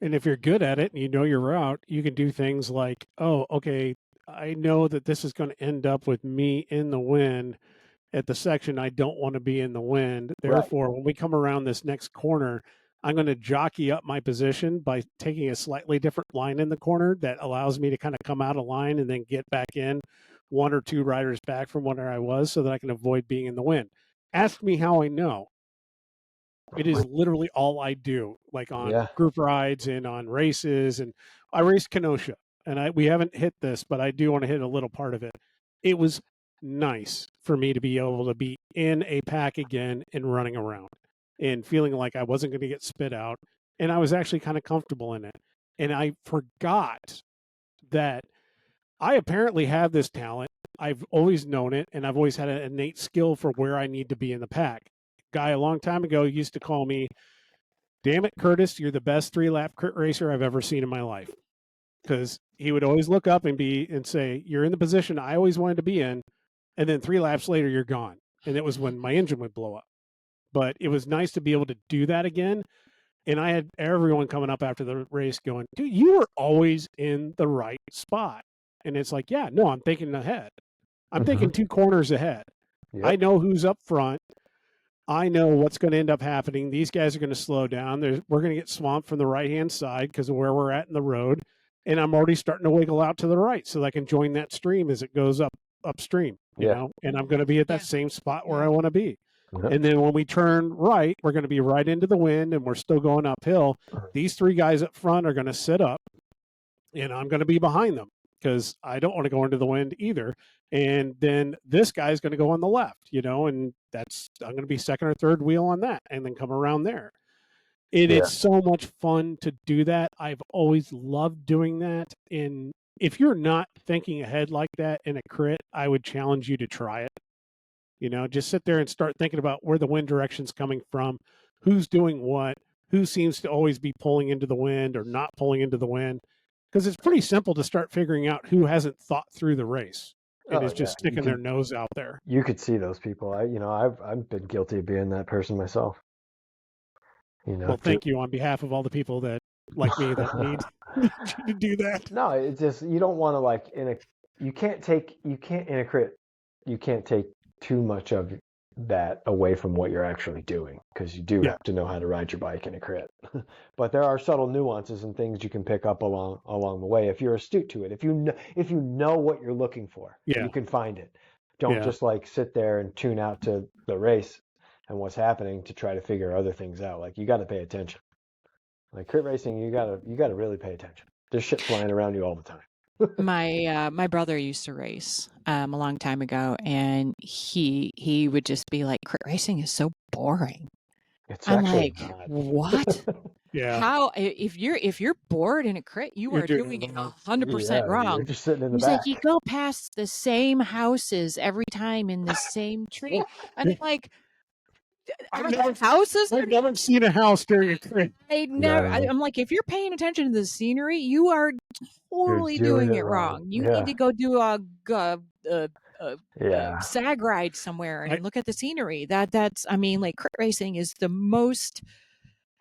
And if you're good at it and you know your route, you can do things like, oh, okay, I know that this is going to end up with me in the wind at the section I don't want to be in the wind. Therefore, when we come around this next corner, I'm going to jockey up my position by taking a slightly different line in the corner that allows me to kind of come out of line and then get back in 1 or 2 riders back from where I was, so that I can avoid being in the wind. Ask me how I know. It is literally all I do, like on group rides and on races. And I raced Kenosha, and we haven't hit this, but I do want to hit a little part of it. It was nice for me to be able to be in a pack again and running around and feeling like I wasn't going to get spit out. And I was actually kind of comfortable in it. And I forgot that I apparently have this talent. I've always known it, and I've always had an innate skill for where I need to be in the pack. Guy a long time ago used to call me, "Damn it, Curtis, you're the best 3-lap crit racer I've ever seen in my life." Because he would always look up and say, "You're in the position I always wanted to be in," and then 3 laps later, you're gone. And it was when my engine would blow up. But it was nice to be able to do that again. And I had everyone coming up after the race going, "Dude, you were always in the right spot." And it's like, yeah, no, I'm thinking ahead. I'm thinking 2 corners ahead. Yep. I know who's up front. I know what's going to end up happening. These guys are going to slow down. We're going to get swamped from the right-hand side because of where we're at in the road. And I'm already starting to wiggle out to the right so that I can join that stream as it goes upstream, you know, and I'm going to be at that same spot where I want to be. And then when we turn right, we're going to be right into the wind, and we're still going uphill. These 3 guys up front are going to sit up, and I'm going to be behind them because I don't want to go into the wind either. And then this guy's going to go on the left, and I'm going to be second or third wheel on that and then come around there. It's so much fun to do that. I've always loved doing that. And if you're not thinking ahead like that in a crit, I would challenge you to try it. Just sit there and start thinking about where the wind direction's coming from, who's doing what, who seems to always be pulling into the wind or not pulling into the wind. Because it's pretty simple to start figuring out who hasn't thought through the race and is just sticking their nose out there.
You could see those people. I've been guilty of being that person myself.
Well, thank you on behalf of all the people that, like me, that need you to do that.
No, it's just, you don't want to you can't in a crit, you can't take too much of that away from what you're actually doing, because you do have to know how to ride your bike in a crit. But there are subtle nuances and things you can pick up along the way if you're astute to it. If you know what you're looking for, you can find it. Don't just sit there and tune out to the race and what's happening to try to figure other things out. You got to pay attention. Like crit racing, you gotta really pay attention. There's shit flying around you all the time.
My brother used to race a long time ago, and he would just be like, "Crit racing is so boring."
It's
I'm
actually
like,
not.
"What?
Yeah.
How? If you're bored in a crit, you
You're
are
doing
doing
it
it
wrong.
100%
Yeah, you're
wrong."
just sitting in the
He's like,
back.
"You go past the same houses every time in the same tree," and I'm like,
I've
"Are
never,
the houses?"
I've never seen a house during a crit.
No.
I'm like, if you're paying attention to the scenery, you are
You're
totally
doing
doing
it
it
wrong.
wrong. You need
Yeah.
to go do a
Yeah.
sag ride somewhere
I-
and look at the scenery. That's I mean, like crit racing is the most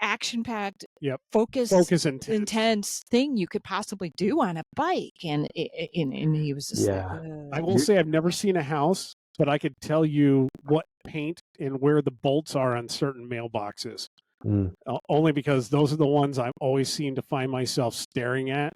action packed,
Yep.
focused,
Focus
intense thing you could possibly do on a bike. And he was just
Yeah.
like,
I will say I've never seen a house, but I could tell you what paint and where the bolts are on certain mailboxes.
Mm.
Only because those are the ones I always seem to find myself staring at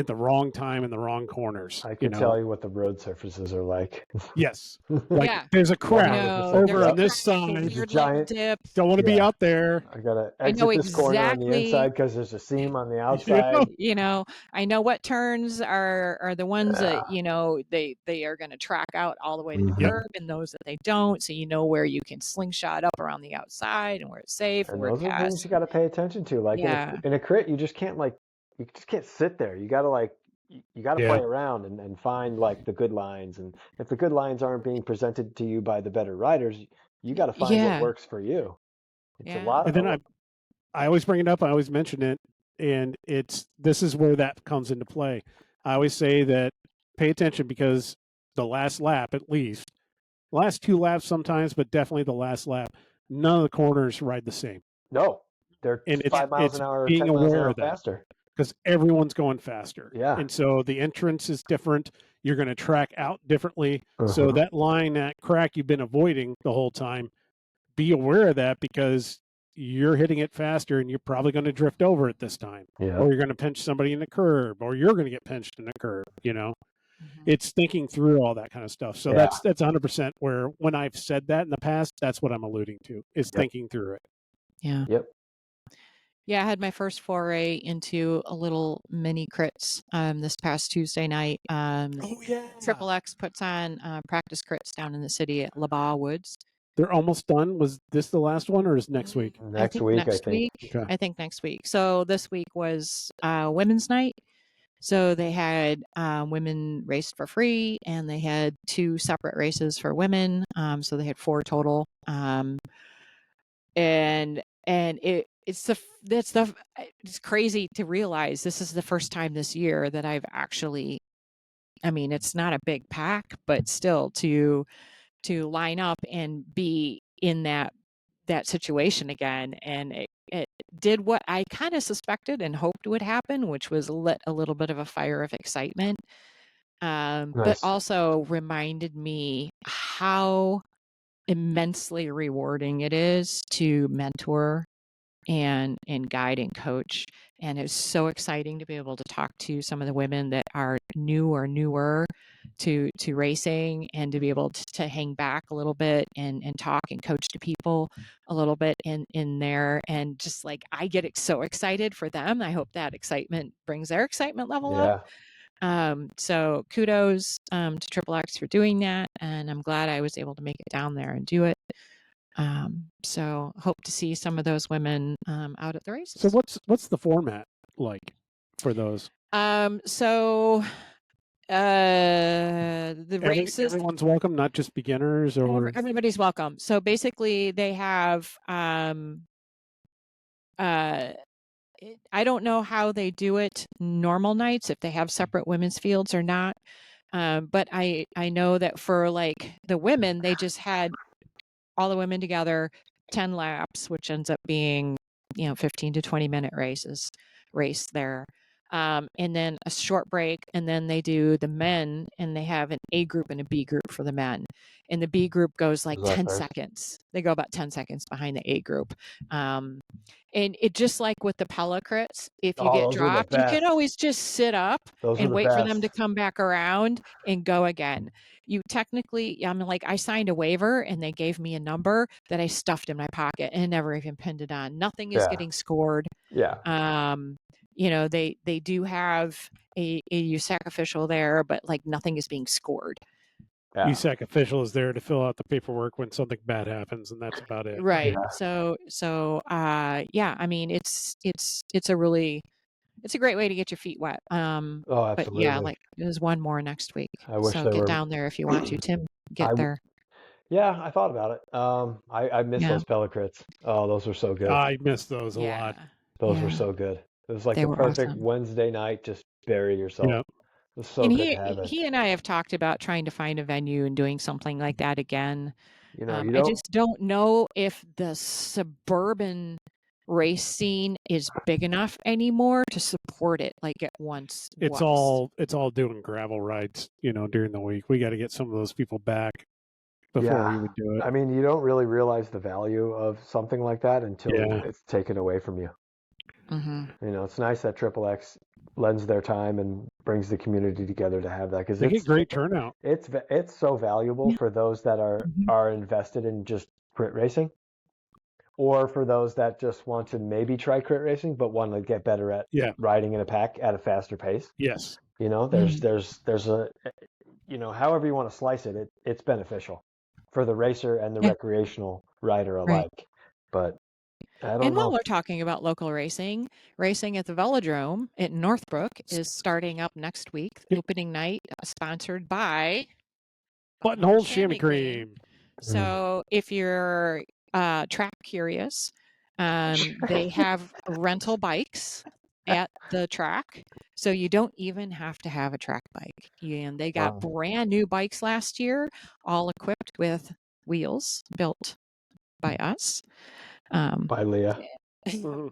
the wrong time in the wrong corners.
I can tell you what the road surfaces are like.
Yes. Like
yeah,
there's a crack
100%.
over
there's
on this
cracks,
side.
There's a
weird little
giant.
dips.
Don't want to be
Yeah.
out there.
I gotta
I know
exit this corner on the
exactly.
inside because there's a seam on the
Yeah.
outside.
You know, I know what turns are the ones
Yeah.
that, you know, they are going to track out all the way to the
Mhm.
curb, and those that they don't. So you know where you can slingshot up around the outside and where it's safe and
And
where to
those are the things
pass.
you got to pay attention to. Like
Yeah.
in a crit, you just can't sit there. You got to you got to
Yeah.
play around and find like the good lines. And if the good lines aren't being presented to you by the better riders, you got to find what
Yeah.
works for you. It's a
Yeah.
lot
And
of
then I always bring it up. I always mention it, and this is where that comes into play. I always say that pay attention because the last lap, at least, last two laps sometimes, but definitely the last lap, none of the corners ride the same,
no. They're
and
5 miles
it's
an hour,
being
10 miles an
aware
hour
of that
faster.
because everyone's going faster.
Yeah.
And so the entrance is different. You're going to track out differently. So
Uh-huh.
that line, that crack you've been avoiding the whole time, be aware of that because you're hitting it faster and you're probably going to drift over it this time.
Yeah.
Or you're going to pinch somebody in the curb, or you're going to get pinched in the curb,
Mhm.
It's thinking through all that kind of stuff. So
Yeah.
that's 100% where when I've said that in the past, that's what I'm alluding to is
Yep.
thinking through it.
Yeah.
Yep.
Yeah. I had my first foray into a little mini crits this past Tuesday night.
Oh yeah.
Triple X puts on practice crits down in the city at LaBaugh Woods.
They're almost done. Was this the last one or is next week?
Next week, I
next
think.
week.
Okay.
I think next week. So this week was women's night. So they had women raced for free, and they had 2 separate races for women. So they had 4 total. And it's crazy to realize this is the first time this year that I've actually. I mean, it's not a big pack, but still to line up and be in that situation again. And it did what I kind of suspected and hoped would happen, which was lit a little bit of a fire of excitement. But
Nice.
also reminded me how immensely rewarding it is to mentor and guide and coach. And it's so exciting to be able to talk to some of the women that are new or newer to racing, and to be able to hang back a little bit and talk and coach to people a little bit in there. And just like, I get so excited for them. I hope that excitement brings their excitement level up. So kudos to Triple X for doing that. And I'm glad I was able to make it down there and do it. So hope to see some of those women out at the races.
So what's the format like for those?
So the races,
Everyone's welcome, not just beginners or
everybody's welcome. So basically they have I don't know how they do it normal nights, if they have separate women's fields or not. But I know that for like the women, they just had all the women together, 10 laps, which ends up being, 15 to 20 minute race there. and then a short break, and then they do the men, and they have an A group and a B group for the men. And the B group goes like
Is that
10
first?
seconds. They go about 10 seconds behind the A group. And it just like with the pellicrits, if you
Oh,
get
those were the
dropped, you can
best.
always just sit up
Those were
and
the
wait for them to
best.
come back around and go again. You technically, I signed a waiver and they gave me a number that I stuffed in my pocket and never even pinned it on. Nothing is
Yeah.
getting scored.
Yeah.
They do have a USAC official there, but like nothing is being scored.
Yeah.
USAC official is there to fill out the paperwork when something bad happens, and that's about it.
Right.
Yeah.
I mean, it's a great way to get your feet wet.
Oh,
But
absolutely.
yeah, like there's one more next week.
I wish
So
there
get
were.
down there if you want to, Tim. Get there.
Yeah, I thought about it. I miss
Yeah.
those pellicrits. Oh, those were so good.
I miss those a
Yeah.
lot.
Those were
Yeah.
so good. It was like
They
the
were
perfect
awesome.
Wednesday night. Just bury yourself.
Yeah.
It was so
And
good to have it.
he and I have talked about trying to find a venue and doing something like that again.
You
I
don't.
just don't know if the suburban race scene is big enough anymore to support it like it once
It's
was.
all doing gravel rides, during the week. We got to get some of those people back before we would do it.
I mean, you don't really realize the value of something like that until
Yeah.
it's taken away from you.
Mm-hmm.
It's nice that Triple X lends their time and brings the community together to have that, because
They get great turnout.
It's so valuable for those that are invested in just crit racing, or for those that just want to maybe try crit racing but want to get better at riding in a pack at a faster pace.
Yes.
There's a however you want to slice it, it's beneficial for the racer and the recreational rider alike.
Right.
But I don't
And
know.
while we're talking about local racing at the Velodrome at Northbrook is starting up next week. Opening night, sponsored by
Buttonhole Chamois Cream.
So if you're track curious, they have rental bikes at the track. So you don't even have to have a track bike. And they got brand new bikes last year, all equipped with wheels built by us.
By Leah.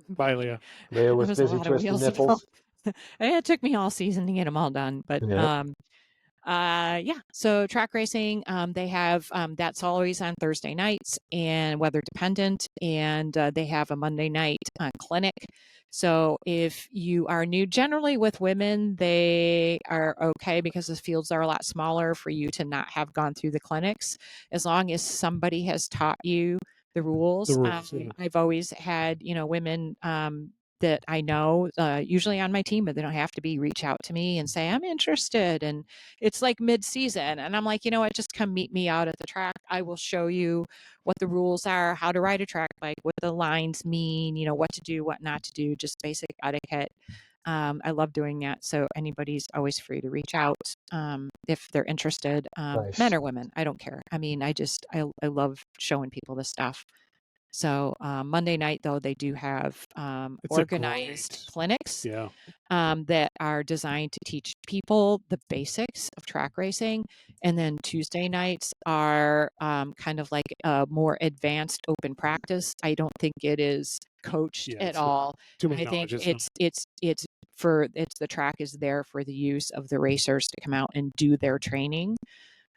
By Leah.
Leah was busy twisting nipples.
It took me all season to get them all done, but so track racing, they have that's always on Thursday nights and weather dependent, and they have a Monday night clinic. So if you are new, generally with women, they are okay because the fields are a lot smaller for you to not have gone through the clinics, as long as somebody has taught you the rules. I've always had women that I know, usually on my team, but they don't have to be, reach out to me and say, I'm interested. And it's like mid-season. And I'm like, you know what, just come meet me out at the track. I will show you what the rules are, how to ride a track bike, what the lines mean, what to do, what not to do, just basic etiquette. I love doing that. So anybody's always free to reach out if they're interested,
Nice.
Men or women, I don't care. I mean, I love showing people this stuff. So Monday night, though, they do have organized clinics that are designed to teach people the basics of track racing. And then Tuesday nights are kind of like a more advanced open practice. I don't think it is coached at all. I think the track is there for the use of the racers to come out and do their training.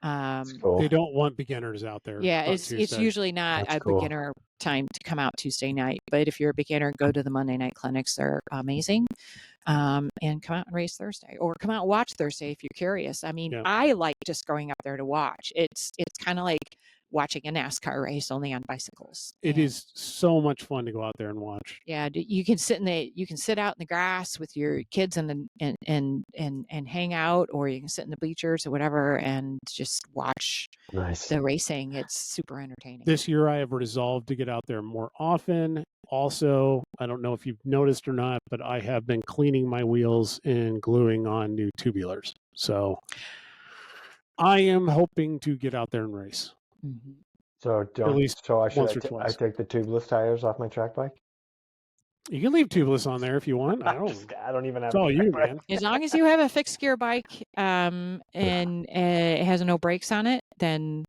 Cool.
They don't want beginners out there.
Yeah, it's usually not a beginner time to come out Tuesday night, but if you're a beginner, go to the Monday night clinics. They're amazing. And come out and race Thursday, or come out and watch Thursday if you're curious. I mean, I like just going up there to watch. It's kind of like watching a NASCAR race, only on bicycles.
It is so much fun to go out there and watch.
Yeah, you can sit out in the grass with your kids and hang out, or you can sit in the bleachers or whatever and just watch the racing. It's super entertaining.
This year I have resolved to get out there more often. Also, I don't know if you've noticed or not, but I have been cleaning my wheels and gluing on new tubulars. So I am hoping to get out there and race.
Mm-hmm.
So I take the tubeless tires off my track bike?
You can leave tubeless on there if you want. I
don't even have.
It's all you, man.
As long as you have a fixed gear bike, and it has no brakes on it, then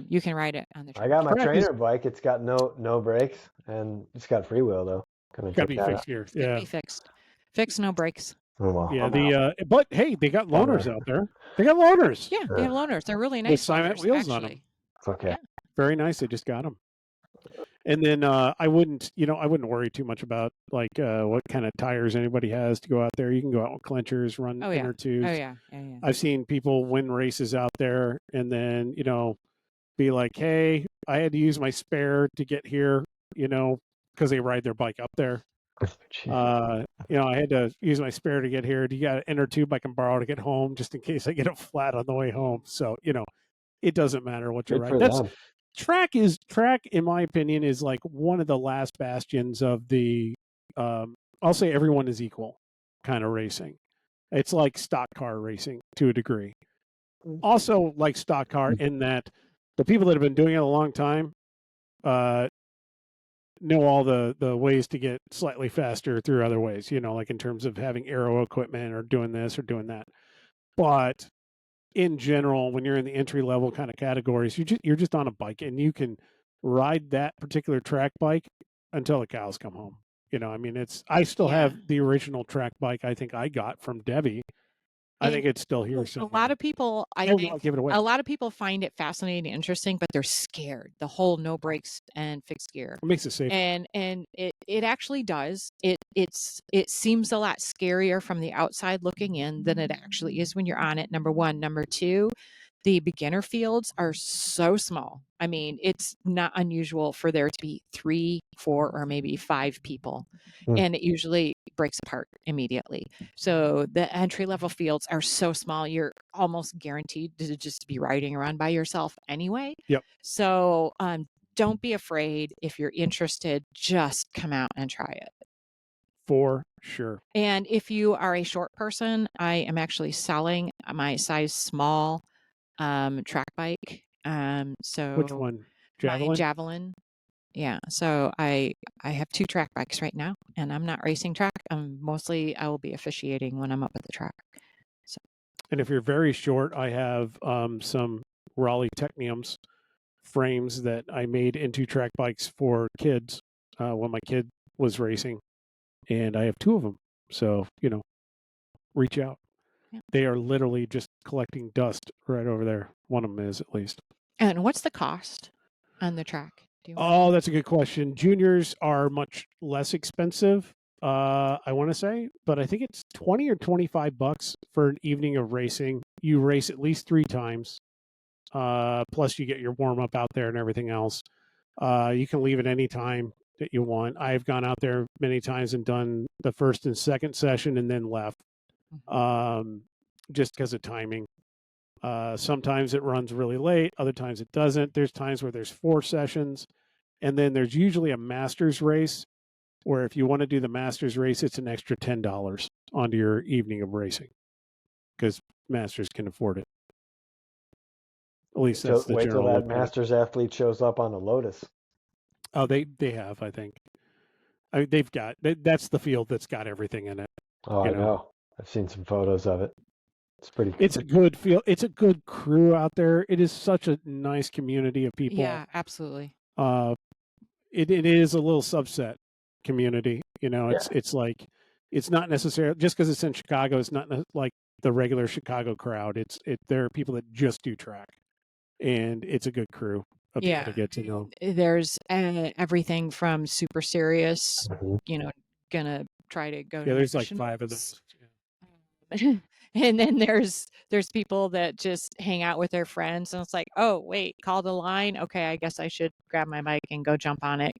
you can ride it on the track.
I got my trainer bike. It's got no brakes, and it's got freewheel though.
Got to be fixed gear. Yeah,
be fixed. Fixed, no brakes.
Oh, well.
Yeah, but hey, they got
Bummer.
loaners out there. They got loaners
Yeah, they have loaners. They're really
with
nice
silent
loaners,
wheels on them.
actually.
It's okay.
Yeah.
Very nice. They just got them. And then I wouldn't worry too much about like what kind of tires anybody has to go out there. You can go out with clenchers, run
Oh yeah.
inner tubes.
Oh yeah. Yeah.
I've seen people win races out there and then, be like, hey, I had to use my spare to get here, because they ride their bike up there. I had to use my spare to get here. Do you got an inner tube I can borrow to get home just in case I get it flat on the way home? So, it doesn't matter what you're riding. That's track, in my opinion, is like one of the last bastions of the I'll say everyone is equal kind of racing. It's like stock car racing to a degree. Also like stock car in that the people that have been doing it a long time know all the ways to get slightly faster through other ways, like in terms of having aero equipment or doing this or doing that. But in general, when you're in the entry level kind of categories, you're just on a bike and you can ride that particular track bike until the cows come home. I still have the original track bike I think I got from Debbie. I think it's still here.
A lot of people,
give it away.
A lot of people find it fascinating and interesting, but they're scared. The whole no brakes and fixed gear.
It makes it safe.
And it actually does. It seems a lot scarier from the outside looking in than it actually is when you're on it. Number one. Number two, the beginner fields are so small. I mean, it's not unusual for there to be 3, 4, or maybe 5 people. And it usually breaks apart immediately. So the entry level fields are so small, you're almost guaranteed to just be riding around by yourself anyway.
Yep.
So don't be afraid. If you're interested, just come out and try it.
For sure.
And if you are a short person, I am actually selling my size small track bike. So
which one? Javelin?
My Javelin. Yeah. So I have 2 track bikes right now, and I'm not racing track. Mostly I will be officiating when I'm up at the track. So.
And if you're very short, I have some Raleigh Techniums frames that I made into track bikes for kids when my kid was racing, and I have 2 of them. So reach out. Yeah. They are literally just collecting dust right over there. One of them is, at least.
And what's the cost on the track?
Oh, that's a good question. Juniors are much less expensive, I want to say, but I think it's $20 or $25 for an evening of racing. You race at least 3 times. Plus you get your warm up out there and everything else. You can leave at any time that you want. I've gone out there many times and done the first and second session and then left. Just because of timing. Sometimes it runs really late. Other times it doesn't. There's times where there's 4 sessions. And then there's usually a master's race where if you want to do the master's race, it's an extra $10 onto your evening of racing because masters can afford it. At least that's the
wait
general.
Wait till that masters athlete shows up on a Lotus.
Oh, they have, I think. They've got, that's the field that's got everything in it.
Oh, I know. I've seen some photos of it. It's pretty.
It's a good field. It's a good crew out there. It is such a nice community of people.
Yeah, absolutely.
It is a little subset community. It's like, it's not necessarily just because it's in Chicago. It's not like the regular Chicago crowd. There are people that just do track, and it's a good crew of people to get to know.
There's everything from super serious, gonna try to go.
Yeah, there's like 5 of those.
And then there's people that just hang out with their friends, and it's like, oh wait, call the line. Okay, I guess I should grab my bike and go jump on it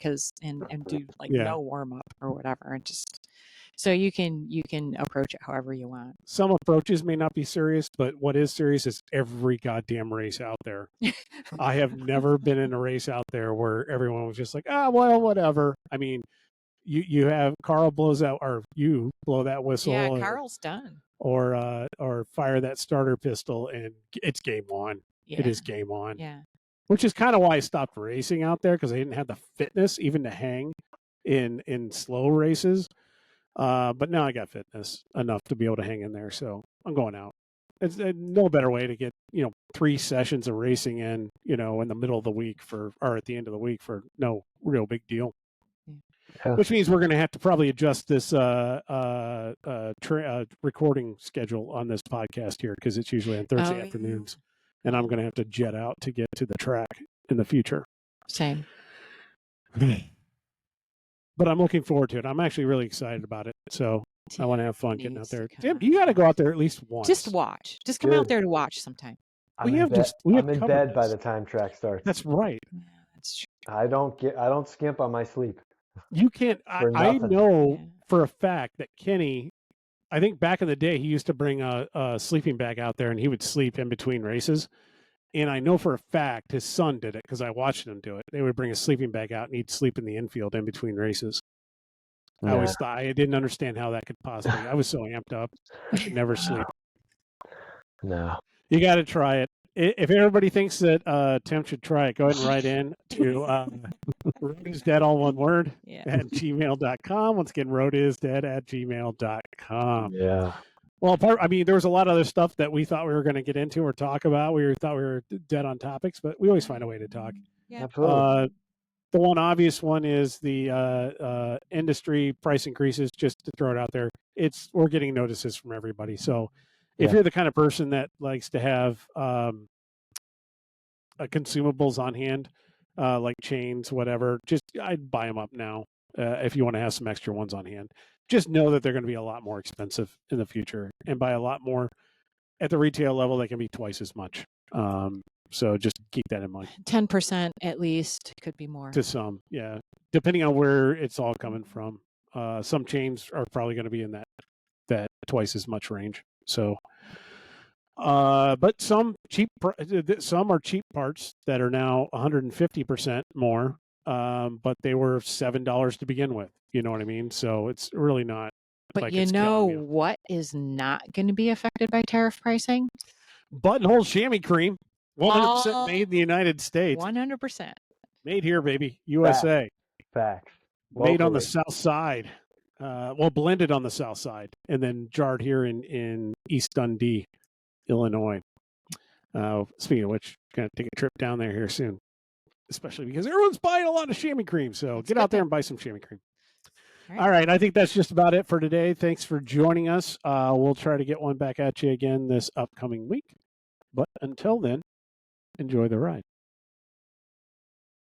and do like no warm up or whatever, and just so you can approach it however you want.
Some approaches may not be serious, but what is serious is every goddamn race out there. I have never been in a race out there where everyone was just like, well, whatever. I mean, you have Carl blows out, or you blow that whistle.
Yeah, Carl's done.
Or fire that starter pistol and it's game on.
Yeah.
It is game on.
Yeah.
Which is kind of why I stopped racing out there, because I didn't have the fitness even to hang in slow races. But now I got fitness enough to be able to hang in there, so I'm going out. It's no better way to get 3 sessions of racing in the middle of the week or at the end of the week for no real big deal.
Yeah.
which means we're going to have to probably adjust this recording schedule on this podcast here because it's usually on Thursday afternoons, and I'm going to have to jet out to get to the track in the future.
Same.
But I'm looking forward to it. I'm actually really excited about it. So I want to have fun getting out
Needs to
there.
come
Tim, you got to go out there at least once.
Just watch. Just come out
Dude.
there to watch sometime.
I'm
We
in
have covered
bed by
this.
the time track starts.
That's right.
Yeah, that's true.
I don't skimp on my sleep.
You can't. I
nothing.
know
Yeah.
for a fact that Kenny, I think back in the day, he used to bring a sleeping bag out there and he would sleep in between races. And I know for a fact his son did it because I watched him do it. They would bring a sleeping bag out and he'd sleep in the infield in between races. I always thought, I didn't understand how that could possibly. I was so amped up. I could never sleep.
No.
You got to try it. If everybody thinks that Tim should try it, go ahead and write in to Road is Dead, all one word, at gmail.com. Once again, roadisdead at gmail.com.
Yeah.
Well, there was a lot of other stuff that we thought we were going to get into or talk about. We thought we were dead on topics, but we always find a way to talk.
Yeah.
Absolutely.
The one obvious one is the industry price increases. Just to throw it out there, we're getting notices from everybody. So if you're the kind of person that likes to have consumables on hand, like chains, whatever, I'd buy them up now if you want to have some extra ones on hand. Just know that they're going to be a lot more expensive in the future, and by a lot more at the retail level, they can be twice as much. So just keep that in mind.
10% at least, could be more.
To some, yeah, depending on where it's all coming from. Some chains are probably going to be in that twice as much range. So, but some are cheap parts that are now 150% more. But they were $7 to begin with. You know what I mean? So it's really not.
But
like
you
it's
know
killing you.
what is not going to be affected by tariff pricing?
Buttonhole chamois cream, 100% made in the United States.
100%.
Made here, baby, USA.
Facts.
Made on the
Locally.
South Side. Blended on the South Side, and then jarred here in East Dundee, Illinois. Speaking of which, gonna take a trip down there here soon, especially because everyone's buying a lot of chamois cream. So get out there and buy some chamois cream. All right, I think that's just about it for today. Thanks for joining us. We'll try to get one back at you again this upcoming week. But until then, enjoy the ride.